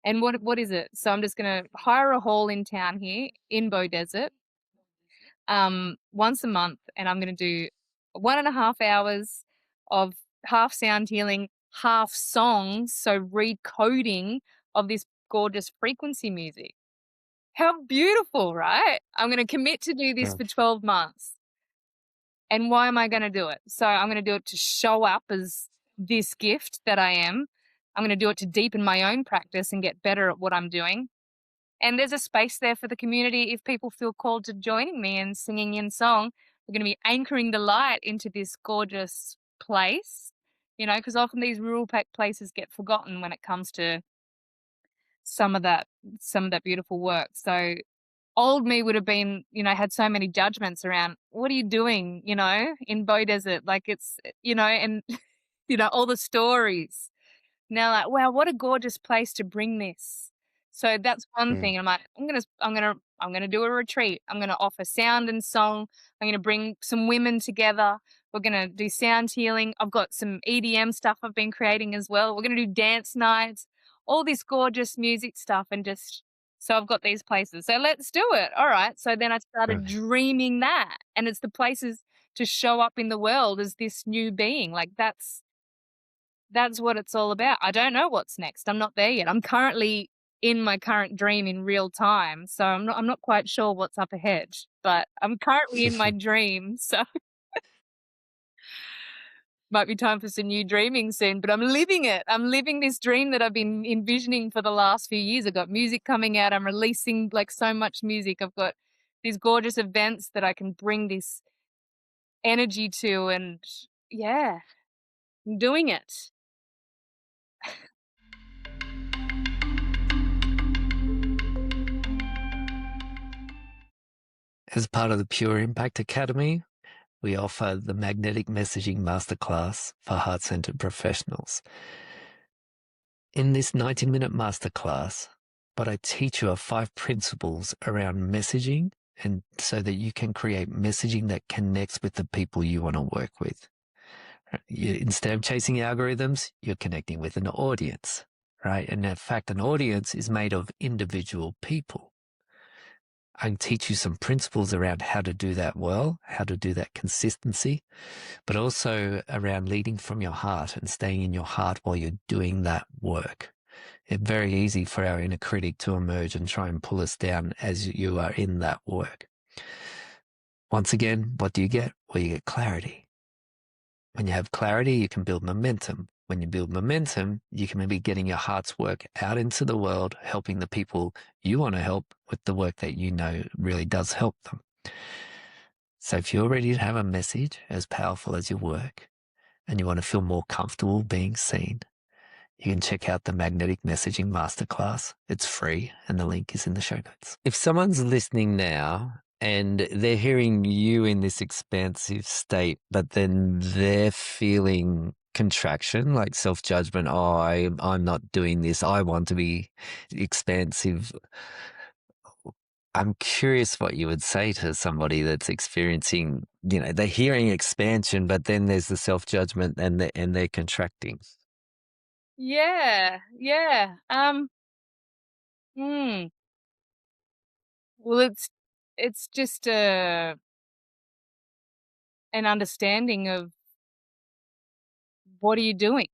And what is it? So I'm just going to hire a hall in town here in Bow Desert, once a month, and I'm going to do 1.5 hours of half sound healing, half songs, so recoding of this gorgeous frequency music. How beautiful, right? I'm going to commit to do this Yeah. for 12 months. And why am I going to do it? So I'm going to do it to show up as this gift that I am. I'm going to do it to deepen my own practice and get better at what I'm doing. And there's a space there for the community if people feel called to joining me and singing in song. We're going to be anchoring the light into this gorgeous place, because often these rural places get forgotten when it comes to some of that beautiful work. So old me would have been, had so many judgments around, what are you doing, in Bow Desert? Like it's, and, all the stories. Now, like, wow, what a gorgeous place to bring this. So that's one Mm. thing. I'm like, I'm gonna do a retreat. I'm gonna offer sound and song. I'm gonna bring some women together. We're gonna do sound healing. I've got some EDM stuff I've been creating as well. We're gonna do dance nights, all this gorgeous music stuff, and just so I've got these places. So let's do it. All right. So then I started Right. dreaming that, and it's the places to show up in the world as this new being. Like that's what it's all about. I don't know what's next. I'm not there yet. I'm currently in my current dream in real time, so I'm not quite sure what's up ahead, but I'm currently in my dream, so might be time for some new dreaming soon, but I'm living it. I'm living this dream that I've been envisioning for the last few years. I've got music coming out. I'm releasing like so much music. I've got these gorgeous events that I can bring this energy to, and yeah, I'm doing it. As part of the Pure Impact Academy, we offer the Magnetic Messaging Masterclass for heart-centered professionals. In this 90-minute masterclass, what I teach you are 5 principles around messaging, and so that you can create messaging that connects with the people you want to work with. Instead of chasing algorithms, you're connecting with an audience, right? And in fact, an audience is made of individual people. I can teach you some principles around how to do that well, how to do that consistency, but also around leading from your heart and staying in your heart while you're doing that work. It's very easy for our inner critic to emerge and try and pull us down as you are in that work. Once again, what do you get? Well, you get clarity. When you have clarity, you can build momentum. When you build momentum, you can be getting your heart's work out into the world, helping the people you want to help with the work that you know really does help them. So if you're ready to have a message as powerful as your work and you want to feel more comfortable being seen, you can check out the Magnetic Messaging Masterclass. It's free and the link is in the show notes. If someone's listening now and they're hearing you in this expansive state, but then they're feeling contraction, like self-judgment. Oh, I'm not doing this. I want to be expansive. I'm curious what you would say to somebody that's experiencing, they're hearing expansion, but then there's the self-judgment and they're contracting. Yeah, yeah. Hmm. Well, it's just an understanding of what are you doing?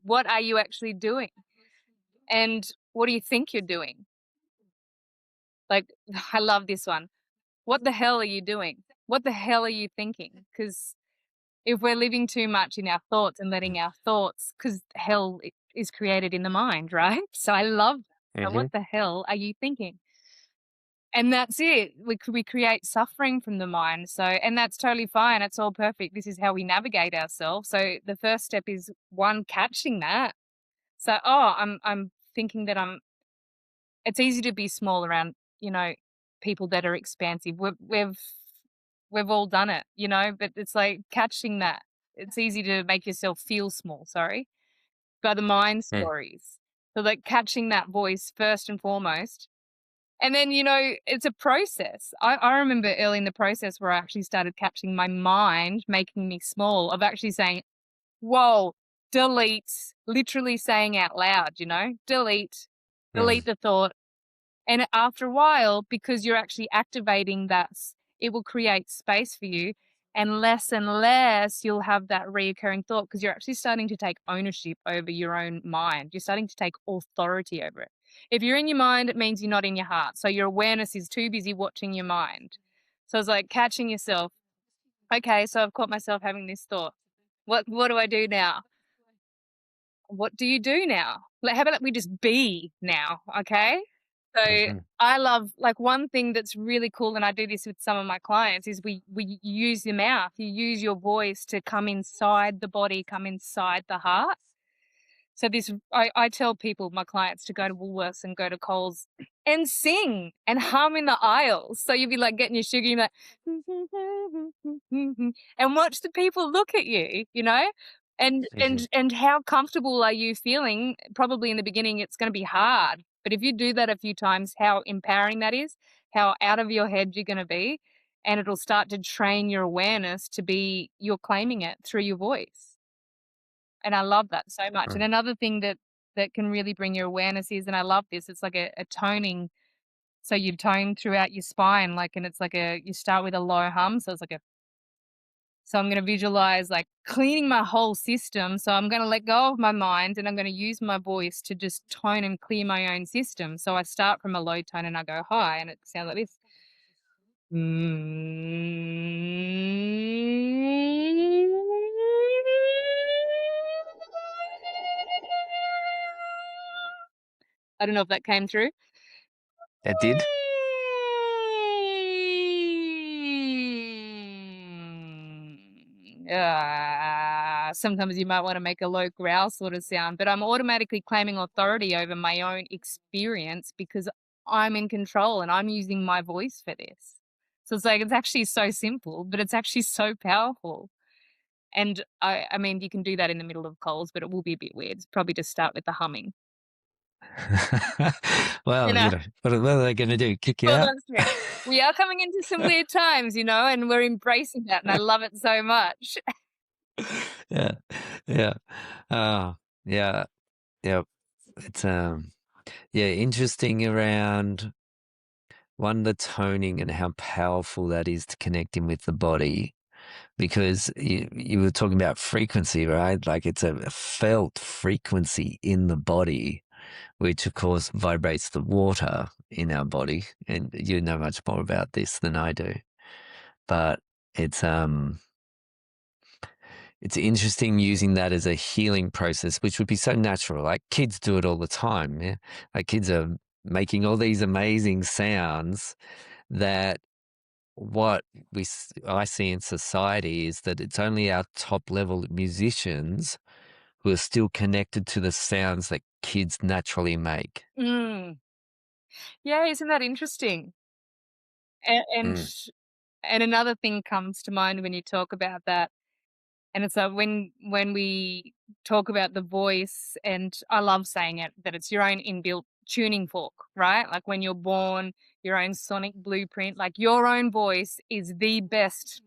What are you actually doing? And what do you think you're doing? Like, I love this one. What the hell are you doing? What the hell are you thinking? Because if we're living too much in our thoughts and letting our thoughts, because hell is created in the mind, right? So I love that. So Mm-hmm. what the hell are you thinking? And that's it. We create suffering from the mind. So, and that's totally fine. It's all perfect. This is how we navigate ourselves. So the first step is one, catching that. So, oh, I'm thinking that it's easy to be small around, people that are expansive. We've all done it, but it's like catching that. It's easy to make yourself feel small, sorry, by the mind stories. So like catching that voice first and foremost. And then, it's a process. I remember early in the process where I actually started catching my mind making me small, of actually saying, whoa, delete, literally saying out loud, delete the thought. And after a while, because you're actually activating that, it will create space for you. And less you'll have that reoccurring thought because you're actually starting to take ownership over your own mind. You're starting to take authority over it. If you're in your mind, it means you're not in your heart. So your awareness is too busy watching your mind. So it's like catching yourself. Okay, so I've caught myself having this thought. What do I do now? What do you do now? Like, how about we just be now? Okay. So Mm-hmm. I love, like, one thing that's really cool, and I do this with some of my clients, is we use your mouth, you use your voice to come inside the body, come inside the heart. So I tell people, my clients, to go to Woolworths and go to Coles and sing and hum in the aisles. So you'd be like getting your sugar, you're like, and watch the people look at you, and Mm-hmm. how comfortable are you feeling? Probably in the beginning, it's going to be hard, but if you do that a few times, how empowering that is, how out of your head you're going to be, and it'll start to train your awareness to be you're claiming it through your voice. And I love that so much. And another thing that can really bring your awareness is, and I love this, it's like a toning. So you tone throughout your spine, like, and it's like you start with a low hum. So it's like so I'm gonna visualize like cleaning my whole system. So I'm gonna let go of my mind and I'm gonna use my voice to just tone and clear my own system. So I start from a low tone and I go high, and it sounds like this. I don't know if that came through. That did. Sometimes you might want to make a low growl sort of sound, but I'm automatically claiming authority over my own experience because I'm in control and I'm using my voice for this. So it's like, it's actually so simple, but it's actually so powerful. And I mean, you can do that in the middle of calls, but it will be a bit weird. Probably just start with the humming. You Well, know, what are they going to do? Kick you well, out? that's true. We are coming into some weird times, and we're embracing that, and I love it so much. Yeah, yeah, oh, yeah, yeah. It's yeah, interesting around one, the toning and how powerful that is to connecting with the body, because you were talking about frequency, right? Like it's a felt frequency in the body, which of course vibrates the water in our body, and you know much more about this than I do, but it's um. It's interesting using that as a healing process, which would be so natural. Like kids do it all the time. Yeah? Like kids are making all these amazing sounds that what I see in society is that it's only our top level musicians who are still connected to the sounds that kids naturally make. Mm. Yeah, isn't that interesting? And and Mm. and another thing comes to mind when you talk about that, and it's like when we talk about the voice, and I love saying it, that it's your own inbuilt tuning fork, right? Like when you're born, your own sonic blueprint, like your own voice is the best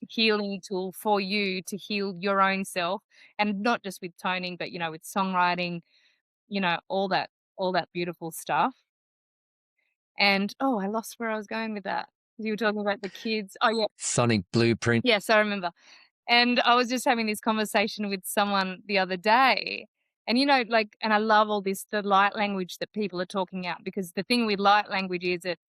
healing tool for you to heal your own self, and not just with toning, but with songwriting, all that beautiful stuff. And oh, I lost where I was going with that. You were talking about the kids. Oh yeah, Sonic blueprint. yes, I remember. And I was just having this conversation with someone the other day. And like, and I love all this, the light language that people are talking out, because the thing with light language is it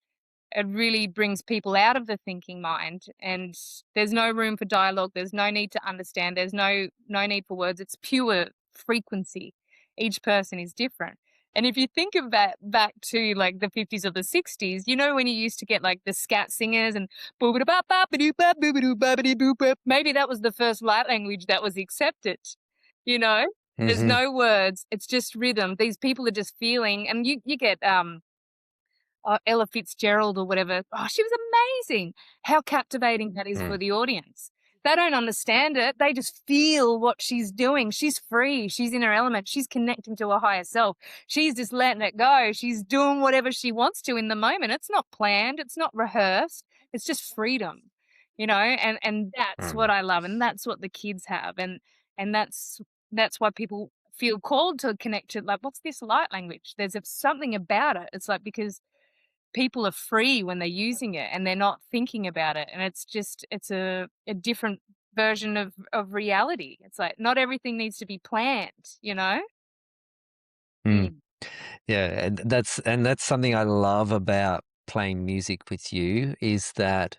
really brings people out of the thinking mind, and there's no room for dialogue, there's no need to understand, there's no need for words, it's pure frequency. Each person is different. And if you think of that back to like the 50s or the 60s, when you used to get like the scat singers and maybe that was the first light language that was accepted. you know there's Hmm. no words, it's just rhythm. These people are just feeling, and you get Ella Fitzgerald or whatever. Oh, she was amazing. How captivating that is Mm. for the audience. They don't understand it. They just feel what she's doing. She's free. She's in her element. She's connecting to her higher self. She's just letting it go. She's doing whatever she wants to in the moment. It's not planned. It's not rehearsed. It's just freedom, and that's what Mm. I love. And that's what the kids have. And that's why people feel called to connect to, like, what's this light language? There's something about it. It's like, because people are free when they're using it and they're not thinking about it, and it's a different version of reality. It's like not everything needs to be planned. Mm. Mm. Yeah, and that's something I love about playing music with you is that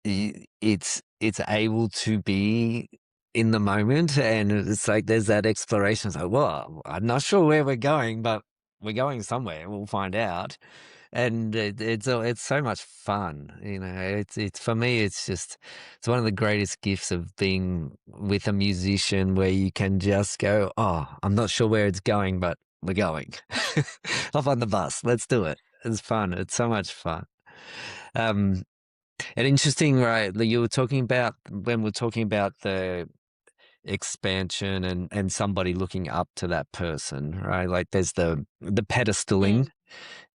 it's able to be in the moment, and it's like there's that exploration. It's like, well, I'm not sure where we're going, but we're going somewhere. We'll find out. And it's so much fun, it's for me, it's one of the greatest gifts of being with a musician, where you can just go, oh, I'm not sure where it's going, but we're going. Hop on the bus, let's do it. It's fun, it's so much fun. um and interesting, right, that you were talking about when we're talking about the expansion and somebody looking up to that person, right? Like there's the pedestaling. Mm.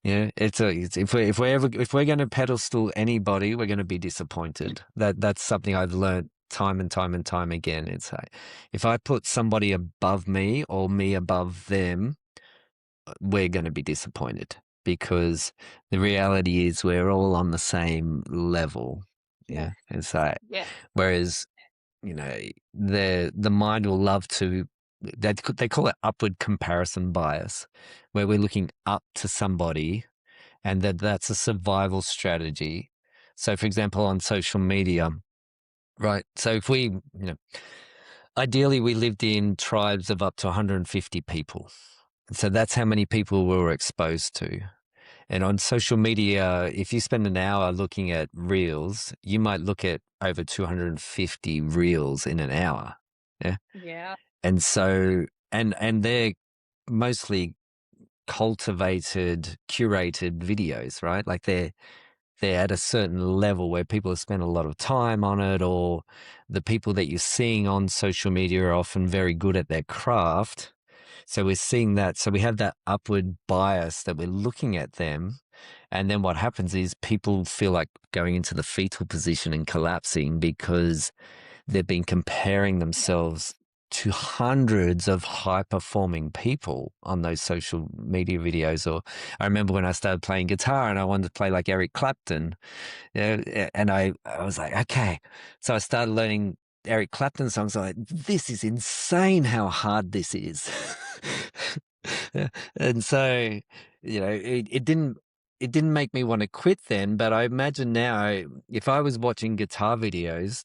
Yeah, if we're going to pedestal anybody, we're going to be disappointed. That's something I've learned time and time and time again. It's like, if I put somebody above me or me above them, we're going to be disappointed, because the reality is we're all on the same level. Yeah. Yeah, it's like, Yeah. whereas the mind will love to, they call it upward comparison bias, where we're looking up to somebody, and that's a survival strategy. So, for example, on social media, right? So, if ideally, we lived in tribes of up to 150 people. So that's how many people we were exposed to. And on social media, if you spend an hour looking at reels, you might look at over 250 reels in an hour. Yeah. Yeah. And so, and they're mostly cultivated, curated videos, right? Like they're at a certain level where people have spent a lot of time on it, or the people that you're seeing on social media are often very good at their craft. So we're seeing that. So we have that upward bias that we're looking at them. And then what happens is people feel like going into the fetal position and collapsing, because they've been comparing themselves to hundreds of high performing people on those social media videos. Or I remember when I started playing guitar and I wanted to play like Eric Clapton, and I was like, okay. So I started learning Eric Clapton songs. I'm like, this is insane how hard this is. Yeah. And so, it didn't make me want to quit then, but I imagine now, if I was watching guitar videos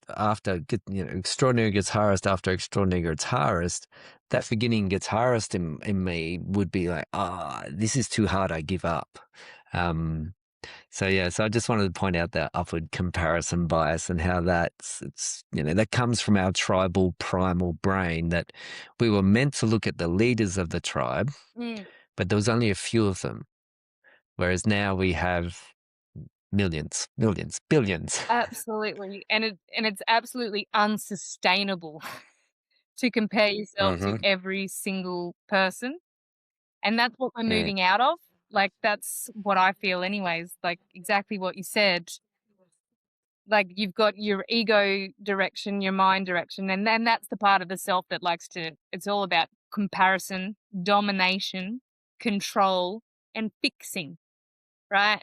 extraordinary guitarist after extraordinary guitarist, that beginning guitarist in me would be like, this is too hard, I give up. So yeah, so I just wanted to point out that upward comparison bias, and how that comes from our tribal primal brain, that we were meant to look at the leaders of the tribe, Mm. but there was only a few of them. Whereas now we have millions, millions, billions. Absolutely. And it's absolutely unsustainable to compare yourself to Mm-hmm. every single person. And that's what we're Mm, moving out of. Like, that's what I feel anyways, like exactly what you said. Like, you've got your ego direction, your mind direction, and then that's the part of the self that likes to, it's all about comparison, domination, control, and fixing, right?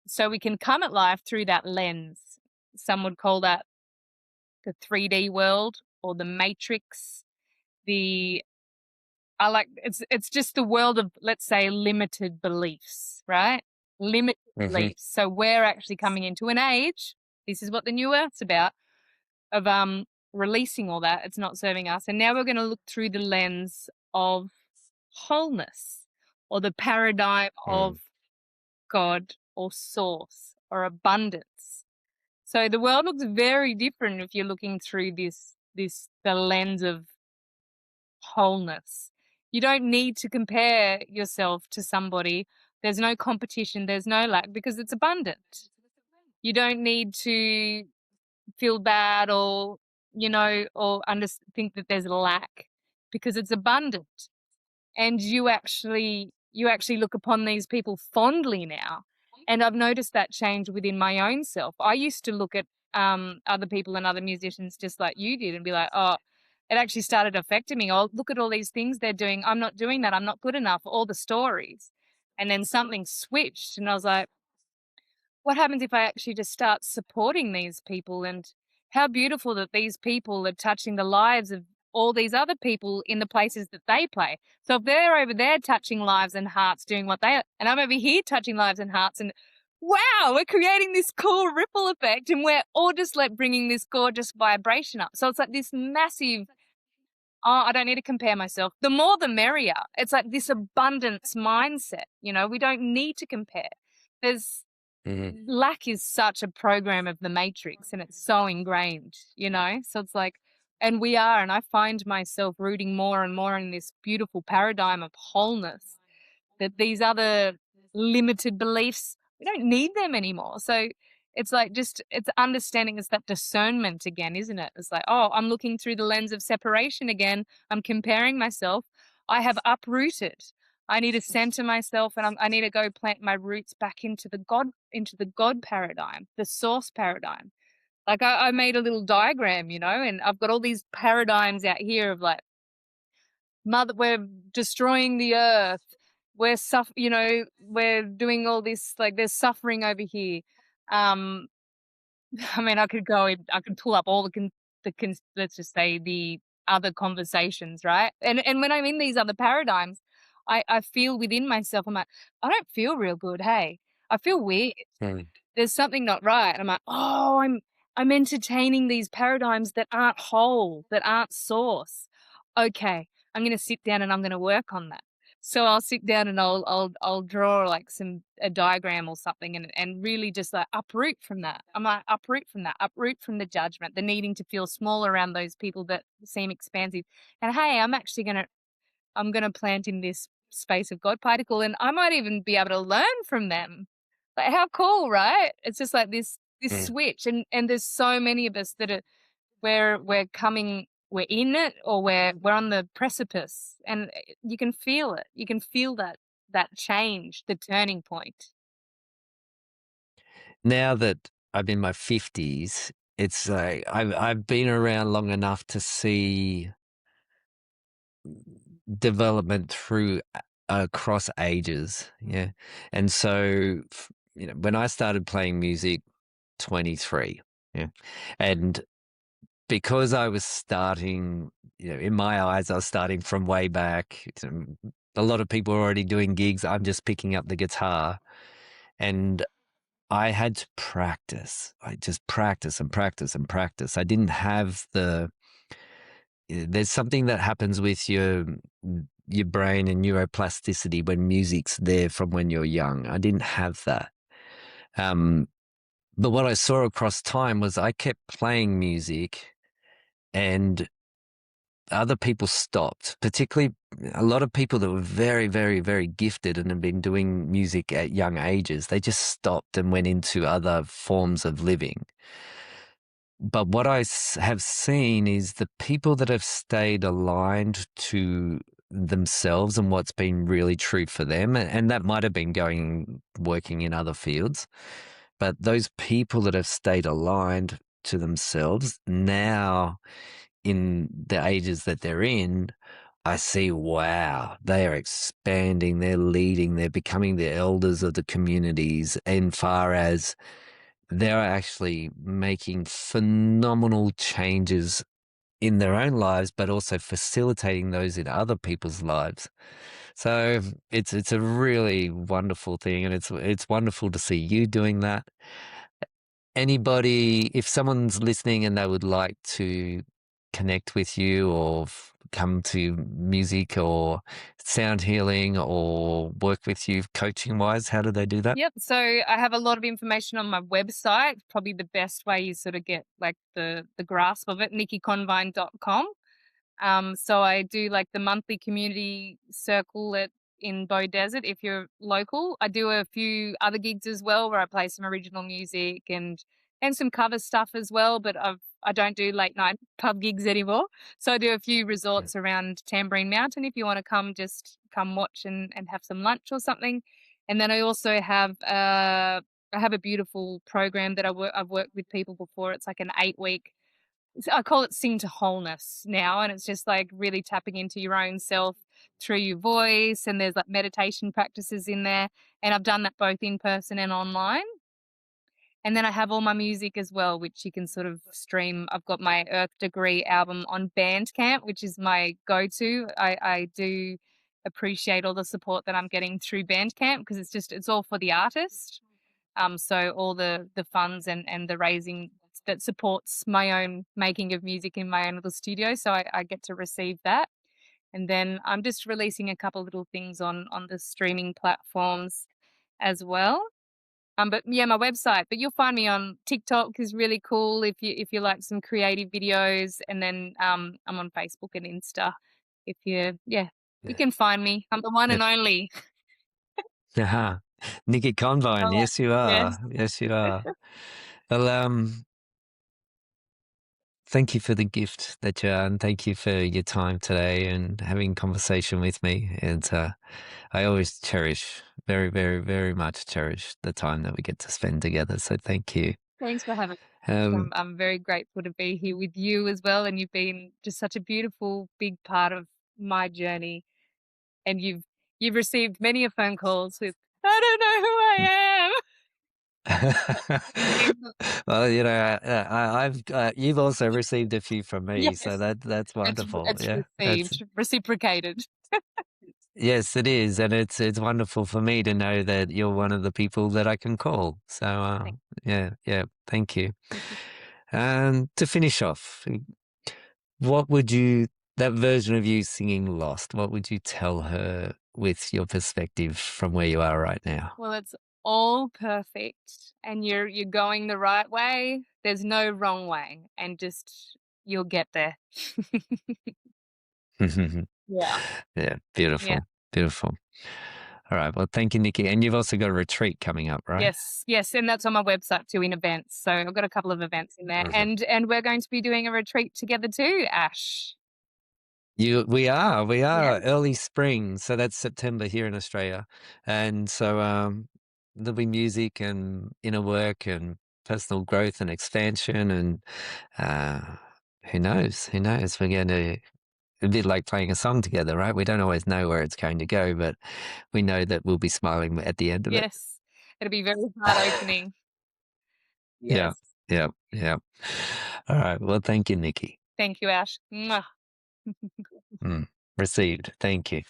So we can come at life through that lens. Some would call that the 3D world or the matrix. The I like it's just the world of, let's say, limited beliefs, right? Limited mm-hmm. beliefs. So we're actually coming into an age, this is what the new earth's about, of releasing all that. It's not serving us. And now we're going to look through the lens of wholeness, or the paradigm Mm, of God or source or abundance. So the world looks very different if you're looking through the lens of wholeness. You don't need to compare yourself to somebody. There's no competition, there's no lack, because it's abundant. You don't need to feel bad or, or think that there's lack, because it's abundant. And you actually look upon these people fondly now. And I've noticed that change within my own self. I used to look at other people and other musicians just like you did and be like, oh, it actually started affecting me. Oh, look at all these things they're doing. I'm not doing that. I'm not good enough. All the stories. And then something switched and I was like, what happens if I actually just start supporting these people? And how beautiful that these people are touching the lives of all these other people in the places that they play. So if they're over there touching lives and hearts, doing what they are, and I'm over here touching lives and hearts, and wow, we're creating this cool ripple effect, and we're all just like bringing this gorgeous vibration up. So it's like this massive, oh, I don't need to compare myself. The more the merrier. It's like this abundance mindset. We don't need to compare. There's mm, lack is such a program of the matrix, and it's so ingrained. So it's like, and I find myself rooting more and more in this beautiful paradigm of wholeness, that these other limited beliefs, we don't need them anymore. So it's like, just, it's understanding, it's that discernment again, isn't it? It's like, oh, I'm looking through the lens of separation again. I'm comparing myself. I have uprooted. I need to center myself, and I need to go plant my roots back into the God paradigm, the source paradigm. Like, I made a little diagram, and I've got all these paradigms out here of like, we're destroying the earth. We're doing all this, like, there's suffering over here. Um, I mean, I could pull up all let's just say the other conversations, right? And when I'm in these other paradigms, I feel within myself, I'm like, I don't feel real good. Hey, I feel weird. mm. There's something not right. And I'm like, oh, I'm entertaining these paradigms that aren't whole, that aren't source. Okay, I'm gonna sit down and I'm gonna work on that. So I'll sit down and I'll draw like a diagram or something, and really just like uproot from that. I'm like, uproot from that, uproot from the judgment, the needing to feel small around those people that seem expansive. And hey, I'm gonna plant in this space of God particle, and I might even be able to learn from them. Like, how cool, right? It's just like this Mm. switch, and there's so many of us that are, we're in it, or we're on the precipice, and you can feel it. You can feel that change, the turning point. Now that I'm in my 50s, it's like I've been around long enough to see development through across ages. Yeah. And so, when I started playing music, 23. Yeah. And because I was starting, in my eyes, I was starting from way back. A lot of people were already doing gigs. I'm just picking up the guitar. And I had to practice. I just practice and practice and practice. I didn't have there's something that happens with your brain and neuroplasticity when music's there from when you're young. I didn't have that. Um, but what I saw across time was I kept playing music, and other people stopped, particularly a lot of people that were very, very, very gifted and have been doing music at young ages. They just stopped and went into other forms of living. But what have seen is the people that have stayed aligned to themselves and what's been really true for them, and that might have been working in other fields, but those people that have stayed aligned to themselves now in the ages that they're in, I see, wow, they are expanding, they're leading, they're becoming the elders of the communities, in far as they're actually making phenomenal changes in their own lives, but also facilitating those in other people's lives. So it's a really wonderful thing, and it's wonderful to see you doing that. Anybody, if someone's listening and they would like to connect with you or come to music or sound healing or work with you coaching wise, how do they do that? Yep. So I have a lot of information on my website. Probably the best way you sort of get like the grasp of it, nickyconvine.com. So I do like the monthly community circle in Bow Desert if you're local. I do a few other gigs as well where I play some original music and some cover stuff as well, but I don't do late night pub gigs anymore. So I do a few Yeah. resorts around Tambourine Mountain if you want to come, just come watch and have some lunch or something. And then I also have I have a beautiful program that I've worked with people before. It's like an 8 week, I call it Sing to Wholeness now, and it's just like really tapping into your own self through your voice, and there's like meditation practices in there, and I've done that both in person and online. And then I have all my music as well, which you can sort of stream. I've got my Earth Degree album on Bandcamp, which is my go-to. I do appreciate all the support that I'm getting through Bandcamp because it's all for the artist. So all the funds and the raising that supports my own making of music in my own little studio. So I get to receive that. And then I'm just releasing a couple little things on the streaming platforms as well. But yeah, my website. But you'll find me on TikTok is really cool if you like some creative videos, and then I'm on Facebook and Insta. If you yeah, you Yeah. can find me. I'm the one Yeah. and only. Uh-huh. Nicky Convine, Oh, yes you yes. are. Yes you are. Well, thank you for the gift that you are, and thank you for your time today and having conversation with me. And I always cherish, very, very, very much cherish the time that we get to spend together. So thank you. Thanks for having me. Um, I'm very grateful to be here with you as well, and you've been just such a beautiful big part of my journey. And you've received many a phone calls with, "I don't know who I am." well, you've also received a few from me, so Yes, that's wonderful. it's Yeah, that's received, reciprocated. yes, it is, and it's wonderful for me to know that you're one of the people that I can call. So, Thank yeah, yeah, thank you. you. And to finish off, what would you that version of you singing Lost? What would you tell her with your perspective from where you are right now? Well, it's all perfect, and you're going the right way. There's no wrong way, and just you'll get there. Yeah, Yeah, yeah. beautiful, beautiful. All right. Well, thank you, Nikki. And you've also got a retreat coming up, right? Yes, yes, and that's on my website too in events. So I've got a couple of events in there, Mhm. and we're going to be doing a retreat together too, Ash. We Yeah. are early spring, so that's September here in Australia, and so there'll be music and inner work and personal growth and expansion, and uh, who knows? Who knows? We're going to a bit like playing a song together, right? We don't always know where it's going to go, but we know that we'll be smiling at the end of it. Yes, it'll be very heart opening. Yeah, Yes. yeah, yeah. All right. Well, thank you, Nikki. Thank you, Ash. Mwah. Mm. Received. Thank you.